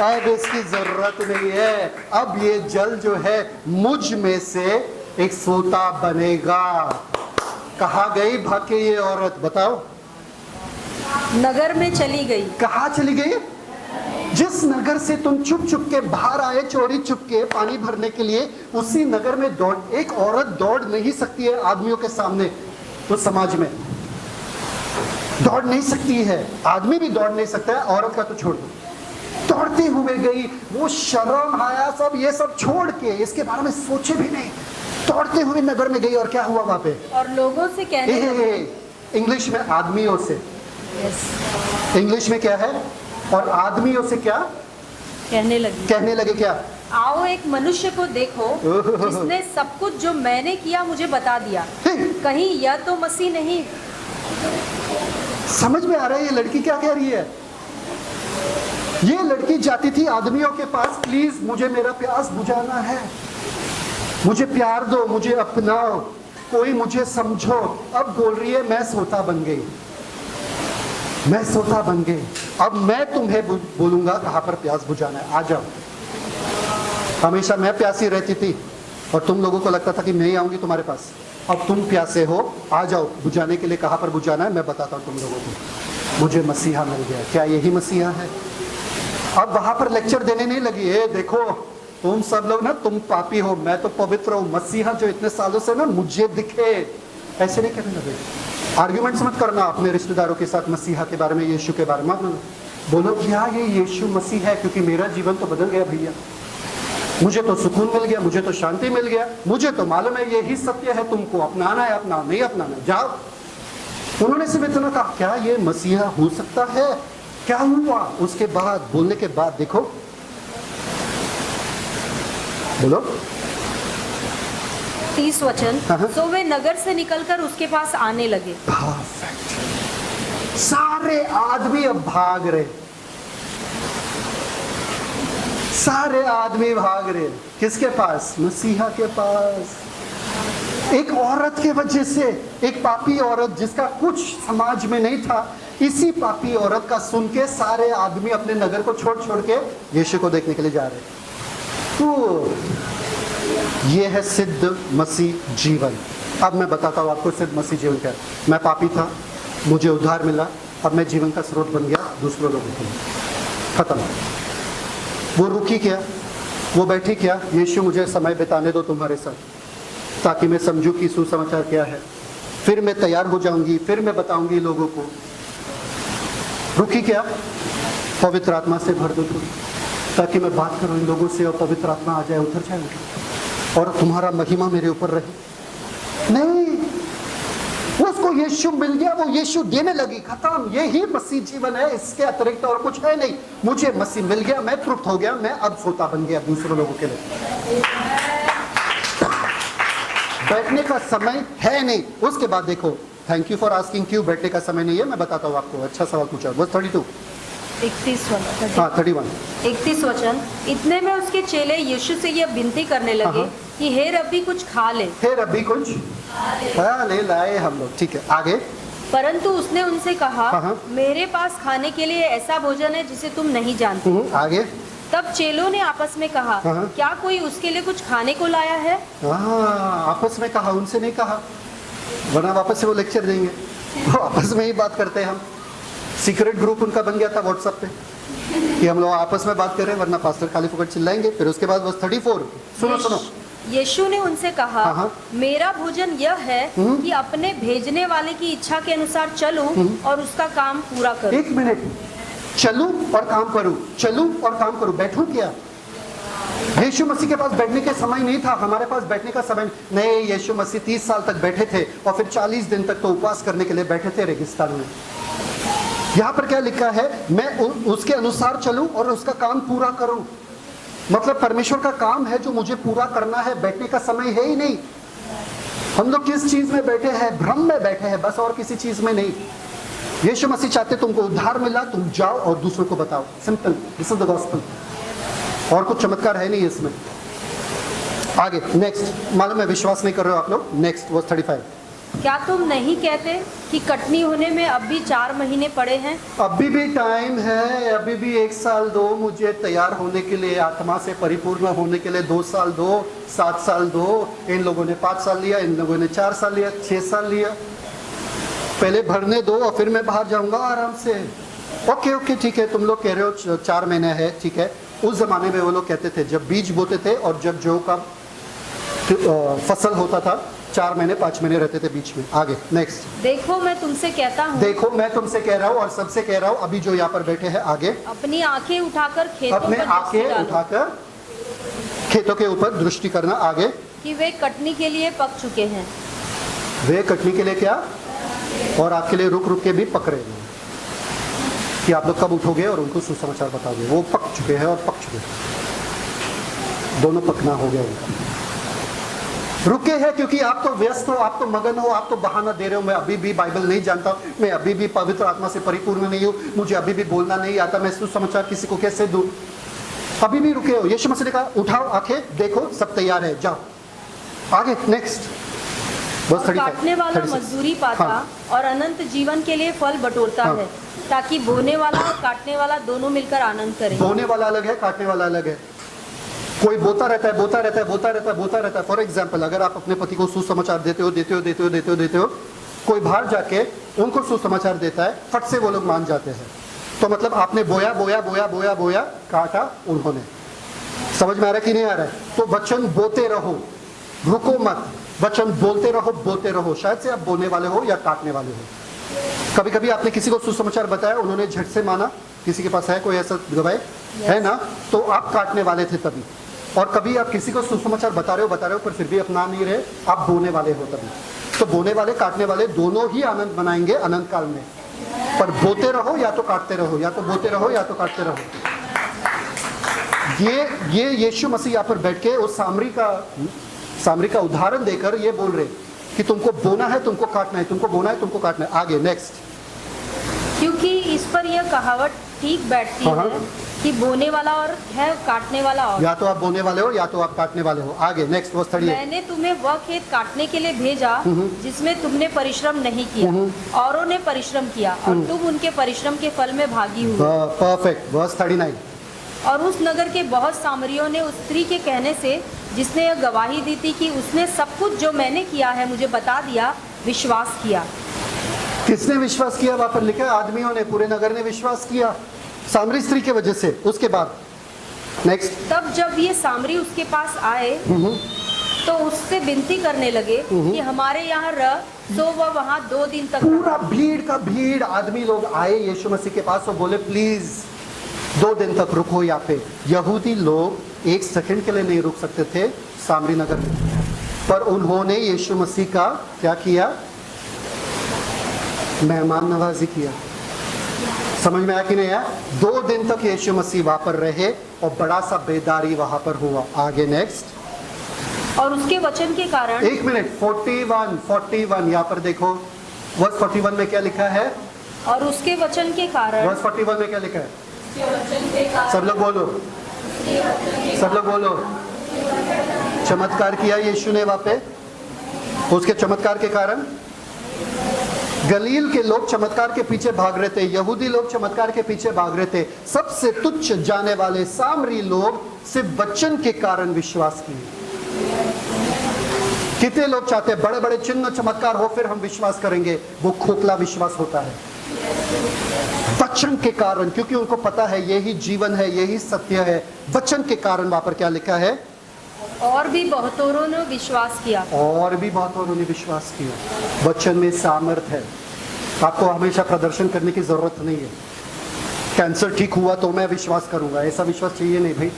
अब इसकी जरूरत नहीं है। अब ये जल जो है मुझ में से एक सोता बनेगा। कहाँ गई भाग के ये औरत, बताओ? नगर में चली गई। कहाँ चली गई? जिस नगर से तुम चुप चुप के बाहर आए, चोरी चुप के पानी भरने के लिए, उसी नगर में दौड़। एक औरत दौड़ नहीं सकती है आदमियों के सामने, तो समाज में दौड़ नहीं सकती है, आदमी भी दौड़ नहीं सकता है, औरत का तो छोड़ दो। दौड़ते हुए गई, वो शर्म आया सब, ये सब छोड़ के, इसके बारे में सोचे भी नहीं, दौड़ते हुए नगर में गई। और क्या हुआ वहां पे? और लोगों से कहने लगी, इंग्लिश में आदमियों से, इंग्लिश में क्या है? और आदमियों से क्या कहने लगे क्या? आओ एक मनुष्य को देखो जिसने सब कुछ जो मैंने किया मुझे बता दिया, कहीं यह तो मसीह नहीं? समझ में आ रहा है ये लड़की क्या कह रही है? ये लड़की जाती थी आदमियों के पास, प्लीज मुझे मेरा प्यास बुझाना है, मुझे प्यार दो, मुझे अपनाओ, कोई मुझे समझो। अब बोल रही है मैं सोता बन गई, मैं सोता बन गई, अब मैं तुम्हें बोलूंगा कहां पर प्यास बुझाना है, आ जाओ। हमेशा मैं प्यासी रहती थी और तुम लोगों को लगता था कि मैं ही आऊंगी तुम्हारे पास। अब तुम प्यासे हो, आ जाओ बुझाने के लिए। कहाँ पर बुझाना है मैं बताता हूँ तुम लोगों को। मुझे मसीहा मिल गया। क्या यही मसीहा है? अब वहां पर लेक्चर देने नहीं लगी, ए देखो तुम सब लोग ना, तुम पापी हो, मैं तो पवित्र हूँ, मसीहा जो इतने सालों से ना मुझे दिखे। ऐसे नहीं कहने लगे। आर्ग्यूमेंट्स मत करना अपने रिश्तेदारों के साथ मसीहा के बारे में, यीशु के बारे में। बोलो क्या ये यीशु मसीह है? क्योंकि मेरा जीवन तो बदल गया भैया, मुझे तो सुकून मिल गया, मुझे तो शांति मिल गया, मुझे तो मालूम है यही सत्य है, तुमको अपनाना है अपना, नहीं अपनाना जाओ। उन्होंने सिर्फ इतना कहा, क्या ये मसीहा हो सकता है? क्या हुआ? उसके बाद बोलने के बाद देखो, बोलो 30 वचन। हाँ। तो वे नगर से निकलकर उसके पास आने लगे। परफेक्ट। सारे आदमी अब भाग रहे, सारे आदमी भाग रहे। किसके पास? मसीहा के पास। एक औरत के वजह से, एक पापी औरत जिसका कुछ समाज में नहीं था, इसी पापी औरत का सुन के सारे आदमी अपने नगर को छोड़ छोड़ के यीशु को देखने के लिए जा रहे। तो ये है सिद्ध मसीह जीवन। अब मैं बताता हूँ आपको सिद्ध मसीह जीवन क्या है। मैं पापी था, मुझे उद्धार मिला, अब मैं जीवन का स्रोत बन गया दूसरों लोगों के लिए। खत्म। वो रुकी क्या? वो बैठी क्या? यीशु मुझे समय बिताने दो तुम्हारे साथ, ताकि मैं समझूं कि सुसमाचार क्या है, फिर मैं तैयार हो जाऊंगी, फिर मैं बताऊंगी लोगों को। रुकी क्या? पवित्र आत्मा से भर दो तुम, ताकि मैं बात करूं इन लोगों से और पवित्र आत्मा आ जाए, उतर जाए और तुम्हारा महिमा मेरे ऊपर रहे। नहीं, उसको यीशु मिल गया, वो यीशु देने लगी, खत्म। यही मसीह जीवन है, इसके अतिरिक्त और कुछ है नहीं। मुझे मसीह मिल गया, मैं तृप्त हो गया, मैं अब श्रोता बन गया दूसरे लोगों के लिए। बैठने का समय है नहीं। उसके बाद देखो, थैंक यू फॉर आस्किंग, क्यों बैठने का समय नहीं है मैं बताता हूँ आपको। अच्छा सवाल पूछा। बस 32 31 वचन। इतने में उसके चेले यीशु से यह विनती करने लगे कि हे रब्बी कुछ खा ले। हे रब्बी कुछ खा ले। लाए हम लोग, ठीक है। आगे। परंतु उसने उनसे कहा, मेरे पास खाने के लिए ऐसा भोजन है जिसे तुम नहीं जानते। आगे। तब चेलों ने आपस में कहा, क्या कोई उसके लिए कुछ खाने को लाया है? आपस में कहा, उनसे नहीं कहा, वरना वापस से वो लेक्चर देंगे। तो आपस में ही बात करते हैं हम। सीक्रेट ग्रुप उनका बन गया था व्हाट्सएप पे कि हम लोग आपस में बात करें, वरना पास्टर खाली फुकट चिल्लाएंगे। फिर उसके बाद बस 34 सुनो। यीशु ने उनसे कहा, मेरा भोजन यह है कि अपने भेजने वाले की इच्छा के अनुसार चलूं और उसका काम पूरा करूं। एक मिनट, चलूं और काम करूं, चलूं और काम करूं, बैठूं क्या? यीशु मसीह के पास बैठने के समय नहीं था, हमारे पास बैठने का समय नहीं। यीशु मसीह 30 साल तक बैठे थे और फिर 40 दिन तक तो उपवास करने के लिए बैठे थे रेगिस्तान में। यहाँ पर क्या लिखा है? मैं उसके अनुसार चलूं और उसका काम पूरा करूं। मतलब परमेश्वर का काम है जो मुझे पूरा करना है, बैठने का समय है ही नहीं। हम लोग किस चीज में बैठे हैं? भ्रम में बैठे हैं बस, और किसी चीज में नहीं। यीशु मसीह चाहते तुमको उद्धार मिला, तुम जाओ और दूसरों को बताओ। Simple, this is the gospel. और कुछ चमत्कार है नहीं इसमें। आगे नेक्स्ट। मालूम है विश्वास नहीं कर रहे हो आप लोग। Next verse 35। क्या तुम नहीं कहते कि कटनी होने में अब भी 4 महीने पड़े हैं? अभी भी टाइम है, अभी भी 1 साल दो मुझे तैयार होने के लिए, आत्मा से परिपूर्ण होने के लिए। 2 साल दो, 7 साल दो। इन लोगों ने 5 साल लिया, इन लोगों ने 4 साल लिया, 6 साल लिया। पहले भरने दो और फिर मैं बाहर जाऊंगा आराम से। ओके ठीक है, तुम लोग कह रहे हो 4 महीने है, ठीक है। उस जमाने में वो लोग कहते थे, जब बीज बोते थे और जब जौ का फसल होता था, 4 महीने 5 महीने रहते थे बीच में। आगे नेक्स्ट। देखो मैं तुमसे कहता हूँ, देखो मैं तुमसे कह रहा हूँ और सबसे कह रहा हूँ, अभी जो यहाँ पर बैठे हैं। आगे। अपनी आंखें उठाकर खेतों अपने पर दृष्टि आंखें डालो, उठाकर खेतों के ऊपर दृष्टि करना। आगे। कि वे कटनी के लिए पक चुके हैं। वे कटनी के लिए क्या? और आपके लिए रुक रुक के भी पक रहे हैं कि आप लोग कब उठोगे और उनको सुसमाचार बताओगे। वो पक चुके हैं और पक चुके हैं, दोनों पकना हो गया उनका। रुके हैं क्योंकि आप तो व्यस्त हो, आप तो मगन हो, आप तो बहाना दे रहे हो, मैं अभी भी बाइबल नहीं जानता, मैं अभी भी पवित्र आत्मा से परिपूर्ण नहीं हूँ, मुझे अभी भी बोलना नहीं आता, मैं सुसमाचार किसी को कैसे दूं। अभी भी रुके हो। यीशु मसीह ने कहा, उठाओ आंखें, देखो सब तैयार है, जाओ। आगे नेक्स्ट। और काटने वाला मजदूरी पाता और अनंत जीवन के लिए फल बटोरता है, ताकि बोने वाला और काटने वाला दोनों मिलकर आनंद करें। बोने वाला अलग है, काटने वाला अलग है। कोई बोलता रहता है। फॉर एग्जाम्पल, अगर आप अपने पति को सुसमाचार देते हो, कोई बाहर जाके उनको सुसमाचार देता है, फट से वो लोग मान जाते हैं। तो मतलब आपने बोया, काटा उन्होंने। समझ में आ रहा है कि नहीं आ रहा है? तो वचन बोते रहो, रुको मत, वचन बोलते रहो। शायद से आप बोलने वाले हो या काटने वाले हो। कभी कभी आपने किसी को सुसमाचार बताया, उन्होंने झट से माना। किसी के पास है कोई ऐसा गवाह? है ना? तो आप काटने वाले थे तभी। और कभी आप किसी को सुसमाचार बता रहे हो पर फिर भी अपना नहीं रहे, आप बोने वाले हो तभी। तो बोने वाले काटने वाले दोनों ही आनंद मनाएंगे अनंत काल में। पर बोते रहो या तो काटते रहो, या तो बोते रहो या तो काटते रहो। ये यीशु मसीह यहाँ पर बैठ के उस सामरी का उदाहरण देकर ये बोल रहे कि तुमको बोना है, तुमको काटना है, तुमको बोना है, तुमको काटना है। आगे नेक्स्ट। क्योंकि इस पर यह कहावत ठीक बैठती है कि बोने वाला और है काटने वाला और। या तो आप बोने वाले हो या तो आप काटने वाले हो। आगे नेक्स्ट वर्स 38। मैंने तुम्हें वह खेत काटने के लिए भेजा जिसमें तुमने परिश्रम नहीं किया, औरों ने परिश्रम किया और तुम उनके परिश्रम के फल में भागी हुए। परफेक्ट। वर्स 39। और उस नगर के बहुत सामरियों ने उस स्त्री के कहने से, जिसने यह गवाही दी थी कि उसने सब कुछ जो मैंने किया है मुझे बता दिया, विश्वास किया। किसने विश्वास किया? वहां पर लिखा है आदमियों ने, पूरे नगर ने विश्वास किया सामरी स्त्री की वजह से। उसके बाद नेक्स्ट। तब जब ये सामरी उसके पास आए तो उससे विनती करने लगे कि हमारे यहाँ रह, तो वह वहाँ 2 दिन तक। पूरा भीड़ आदमी लोग आए यीशु मसीह के पास और बोले प्लीज 2 दिन तक रुको यहाँ पे। यहूदी लोग 1 सेकंड के लिए नहीं रुक सकते थे सामरी नगर में, पर उन्होंने यीशु मसीह का क्या किया? मेहमान नवाजी किया। समझ में आया कि नहीं आया? 2 दिन तक यीशु मसीह वहां पर रहे और बड़ा सा बेदारी वहां पर हुआ। आगे नेक्स्ट। और उसके वचन के कारण। 1 मिनट। 41 यहाँ पर देखो, वर्स 41 में क्या लिखा है? और उसके वचन के कारण। वर्स 41 में क्या लिखा है? सब लोग बोलो। चमत्कार किया यीशु ने वहां पे। उसके चमत्कार के कारण गलील के लोग चमत्कार के पीछे भाग रहे थे, यहूदी लोग चमत्कार के पीछे भाग रहे थे। सबसे तुच्छ जाने वाले सामरी लोग सिर्फ वचन के कारण विश्वास किए। कितने लोग चाहते हैं बड़े बड़े चिन्ह चमत्कार हो फिर हम विश्वास करेंगे? वो खोखला विश्वास होता है। वचन के कारण, क्योंकि उनको पता है यही जीवन है, यही सत्य है। वचन के कारण वहां पर क्या लिखा है? और भी बहुतों ने विश्वास किया। वचन में सामर्थ है। आपको हमेशा प्रदर्शन करने की जरूरत नहीं है। कैंसर ठीक हुआ तो मैं विश्वास करूंगा, ऐसा विश्वास चाहिए नहीं भाई।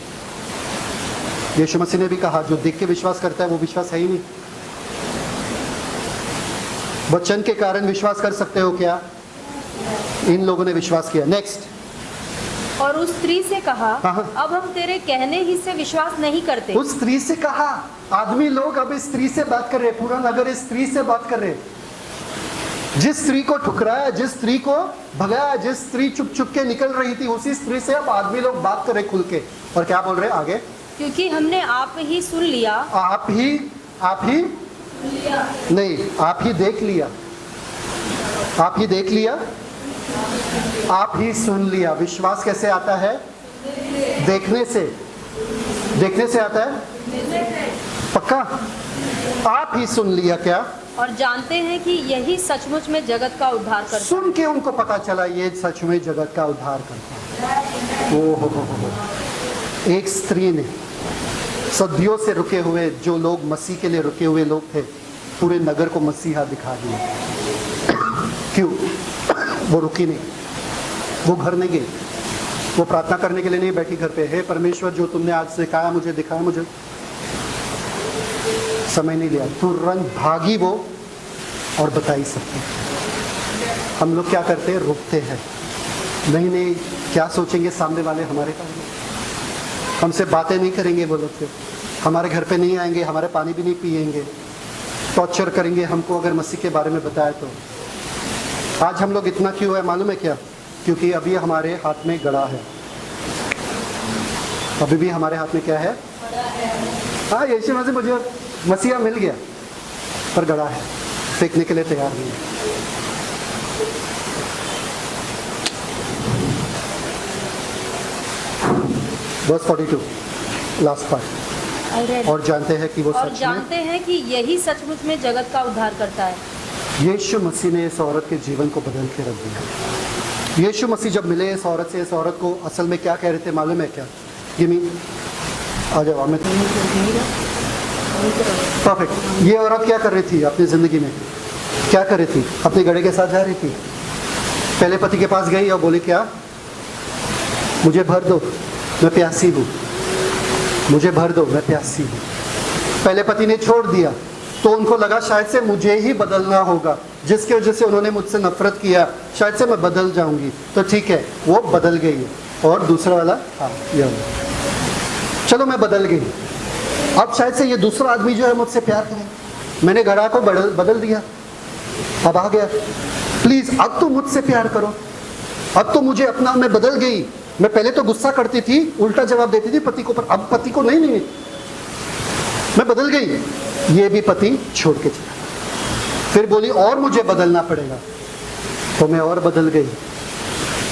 यीशु मसीह ने भी कहा जो देख के विश्वास करता है वो विश्वास है ही नहीं। वचन के कारण विश्वास कर सकते हो क्या? इन लोगों ने विश्वास किया। नेक्स्ट। और उस स्त्री से कहा, अब हम तेरे कहने ही से विश्वास नहीं करते। उस स्त्री से कहा, आदमी लोग अब इस स्त्री से बात कर रहे, पूरा नगर इस स्त्री से बात कर रहे। जिस स्त्री को ठुकराया, जिस स्त्री को भगाया, जिस स्त्री चुप चुप के निकल रही थी, उसी स्त्री से अब आदमी लोग बात कर रहे खुल के। और क्या बोल रहे आगे? क्योंकि हमने आप ही सुन लिया। आप ही नहीं, आप ही देख लिया। आप ही देख लिया, आप ही सुन लिया। विश्वास कैसे आता है? देखने से आता है। पक्का? आप ही सुन लिया क्या? और जानते हैं कि यही सचमुच में जगत का उद्धार करता है। सुन के उनको पता चला ये सच में जगत का उद्धार करता है। ओहो। एक स्त्री ने सदियों से रुके हुए, जो लोग मसीह के लिए रुके हुए लोग थे, पूरे नगर को मसीहा दिखा दिया। क्यों? वो रुकी नहीं, वो घर नहीं गई, वो प्रार्थना करने के लिए नहीं बैठी घर पे। हे परमेश्वर, जो तुमने आज सिखाया मुझे, दिखाया मुझे, समय नहीं लिया, तुरंत भागी वो और बता ही सकते। हम लोग क्या करते हैं? रुकते हैं। नहीं, क्या सोचेंगे सामने वाले हमारे बारे में? हमसे बातें नहीं करेंगे वो लोग, फिर हमारे घर पे नहीं आएंगे, हमारे पानी भी नहीं पिएंगे, टॉर्चर करेंगे हमको अगर मसीह के बारे में बताया तो। आज हम लोग इतना क्यों है मालूम है क्या? क्योंकि अभी हमारे हाथ में गड़ा है। अभी भी हमारे हाथ में क्या है? हाँ, यीशु मसीह, मुझे मसीहा मिल गया, पर गड़ा है, फेंकने के लिए तैयार नहीं है। Verse 42। Last part. और जानते हैं कि वो और सच में, जानते हैं कि यही सचमुच में जगत का उद्धार करता है। यीशु मसीह ने इस औरत के जीवन को बदल के रख दिया। यीशु मसीह जब मिले इस औरत से, इस औरत को असल में क्या कह रहे थे मालूम है क्या? गिमी आ जाओ, मैं परफेक्ट। ये औरत क्या कर रही थी अपनी ज़िंदगी में? क्या कर रही थी? अपने गड़े के साथ जा रही थी। पहले पति के पास गई और बोली क्या? मुझे भर दो, मैं प्यासी हूँ। मुझे भर दो, मैं प्यासी हूँ। पहले पति ने छोड़ दिया तो उनको लगा शायद से मुझे ही बदलना होगा, जिसकी वजह से उन्होंने मुझसे नफरत किया, शायद से मैं बदल जाऊंगी। तो ठीक है, वो बदल गई। और दूसरा वाला, हाँ ये चलो मैं बदल गई, अब शायद से ये दूसरा आदमी जो है मुझसे प्यार करे। मैंने घड़ा को बदल दिया, अब आ गया, प्लीज अब तो मुझसे प्यार करो, अब तो मुझे अपना, मैं बदल गई। मैं पहले तो गुस्सा करती थी, उल्टा जवाब देती थी पति को, पर अब पति को नहीं, मैं बदल गई। ये भी पति छोड़ के चला। फिर बोली और मुझे बदलना पड़ेगा, तो मैं और बदल गई।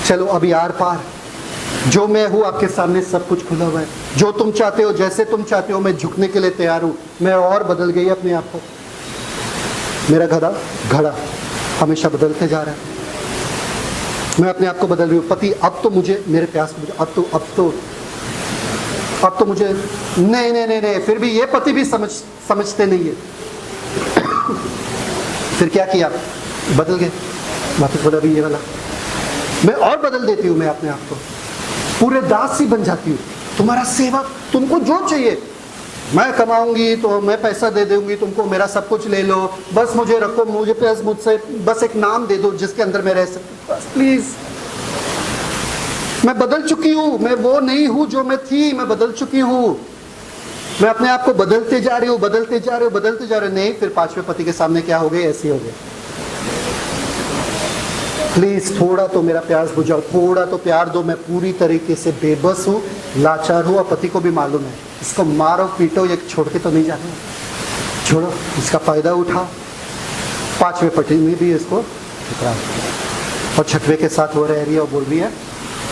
चलो अब यार पार, जो मैं हूं आपके सामने सब कुछ खुला हुआ है, जो तुम चाहते हो, जैसे तुम चाहते हो, मैं झुकने के लिए तैयार हूं। मैं और बदल गई अपने आप को। मेरा घड़ा हमेशा बदलते जा रहा है, मैं अपने आप को बदल रही हूँ। पति अब तो मुझे, मेरे प्यास को, अब तो मुझे नहीं। फिर भी ये पति भी समझते नहीं है। फिर क्या किया? बदल गए, वापस बोला भी ये वाला, मैं और बदल देती हूँ। मैं अपने आप को पूरे दास ही बन जाती हूँ, तुम्हारा सेवक, तुमको जो चाहिए मैं कमाऊंगी तो मैं पैसा दे दूंगी तुमको, मेरा सब कुछ ले लो, बस मुझे रखो, मुझे मुझसे बस एक नाम दे दो जिसके अंदर मैं रह सकूं, बस प्लीज। मैं बदल चुकी हूँ, मैं वो नहीं हूँ जो मैं थी, मैं बदल चुकी हूँ। मैं अपने आप को बदलते जा रही हूँ। नहीं, फिर पांचवें पति के सामने क्या हो गए? ऐसे हो गए। प्लीज थोड़ा तो मेरा प्यास बुझाओ, थोड़ा तो प्यार दो, मैं पूरी तरीके से बेबस हूँ, लाचार हूँ। और पति को भी मालूम है, इसको मारो पीटो, ये छोड़ के तो नहीं जाने, छोड़ो, इसका फायदा उठाओ। पांचवें पति में भी इसको ठुकरा, और छठवें के साथ वो रह रही है और बोल रही है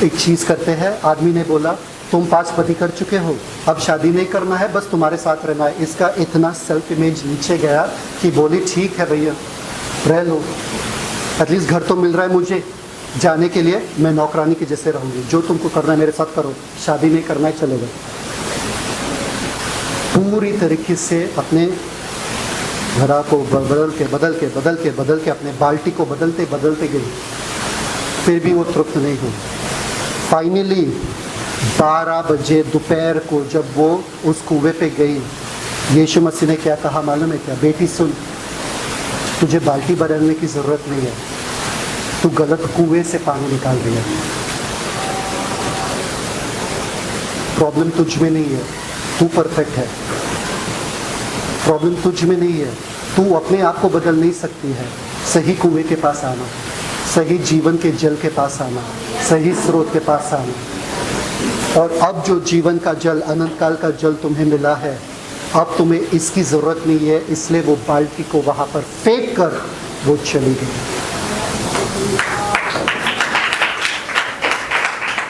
एक चीज करते हैं। आदमी ने बोला तुम 5 पति कर चुके हो, अब शादी नहीं करना है, बस तुम्हारे साथ रहना है। इसका इतना सेल्फ इमेज नीचे गया कि बोली ठीक है भैया रह लो, एटलीस्ट घर तो मिल रहा है मुझे जाने के लिए, मैं नौकरानी के जैसे रहूंगी, जो तुमको करना है मेरे साथ करो, शादी नहीं करना है चले गए। पूरी तरीके से अपने घड़ा को बदल के अपने बाल्टी को बदलते गई। फिर भी वो तृप्त नहीं हुई। फाइनली 12 बजे दोपहर को जब वो उस कुएं पे गई, यीशु मसीह ने क्या कहा मालूम है क्या? बेटी सुन, तुझे बाल्टी बदलने की जरूरत नहीं है, तू गलत कुएं से पानी निकाल रही है। प्रॉब्लम तुझ में नहीं है, तू परफेक्ट है। प्रॉब्लम तुझ में नहीं है, तू अपने आप को बदल नहीं सकती है। सही कुएं के पास आना, सही जीवन के जल के पास आना, सही स्रोत के पास आना। और अब जो जीवन का जल, अनंत काल का जल तुम्हें मिला है, अब तुम्हें इसकी ज़रूरत नहीं है, इसलिए वो बाल्टी को वहाँ पर फेंक कर वो चली गई।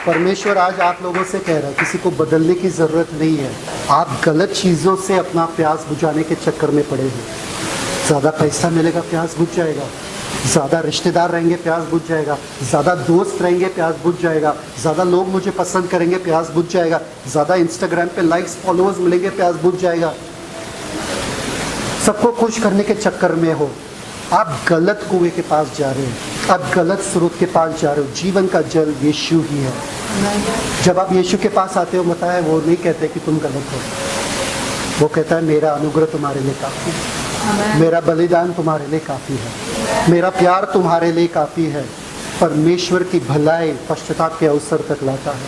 परमेश्वर आज आप लोगों से कह रहा है किसी को बदलने की ज़रूरत नहीं है। आप गलत चीज़ों से अपना प्यास बुझाने के चक्कर में पड़े हो। ज़्यादा पैसा मिलेगा प्यास बुझ जाएगा, ज़्यादा रिश्तेदार रहेंगे प्यास बुझ जाएगा, ज़्यादा दोस्त रहेंगे प्यास बुझ जाएगा, ज़्यादा लोग मुझे पसंद करेंगे प्यास बुझ जाएगा, ज़्यादा इंस्टाग्राम पे लाइक्स फॉलोअर्स मिलेंगे प्यास बुझ जाएगा। सबको खुश करने के चक्कर में हो, आप गलत कुएं के पास जा रहे हो, आप गलत स्रोत के पास जा रहे हो। जीवन का जल यीशु ही है। जब आप यीशु के पास आते हो, पता है वो नहीं कहते कि तुम गलत हो, वो कहता है मेरा अनुग्रह तुम्हारे लिए काफ़ी है, मेरा बलिदान तुम्हारे लिए काफ़ी है, मेरा प्यार तुम्हारे लिए काफ़ी है। परमेश्वर की भलाई पश्चाताप के अवसर तक लाता है।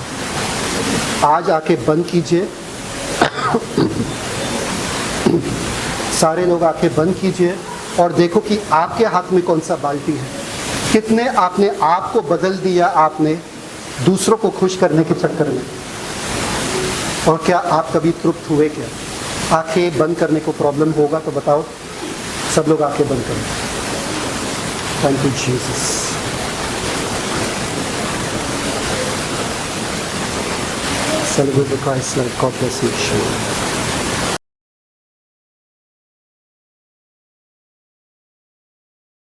आज आके बंद कीजिए, सारे लोग आके बंद कीजिए और देखो कि आपके हाथ में कौन सा बाल्टी है। कितने आपने आप को बदल दिया, आपने दूसरों को खुश करने के चक्कर में। और क्या आप कभी तृप्त हुए? क्या आंखें बंद करने को प्रॉब्लम होगा तो बताओ, सब लोग आंखें बंद करें। Thank you Jesus. Celebrate the Christ life. God bless you.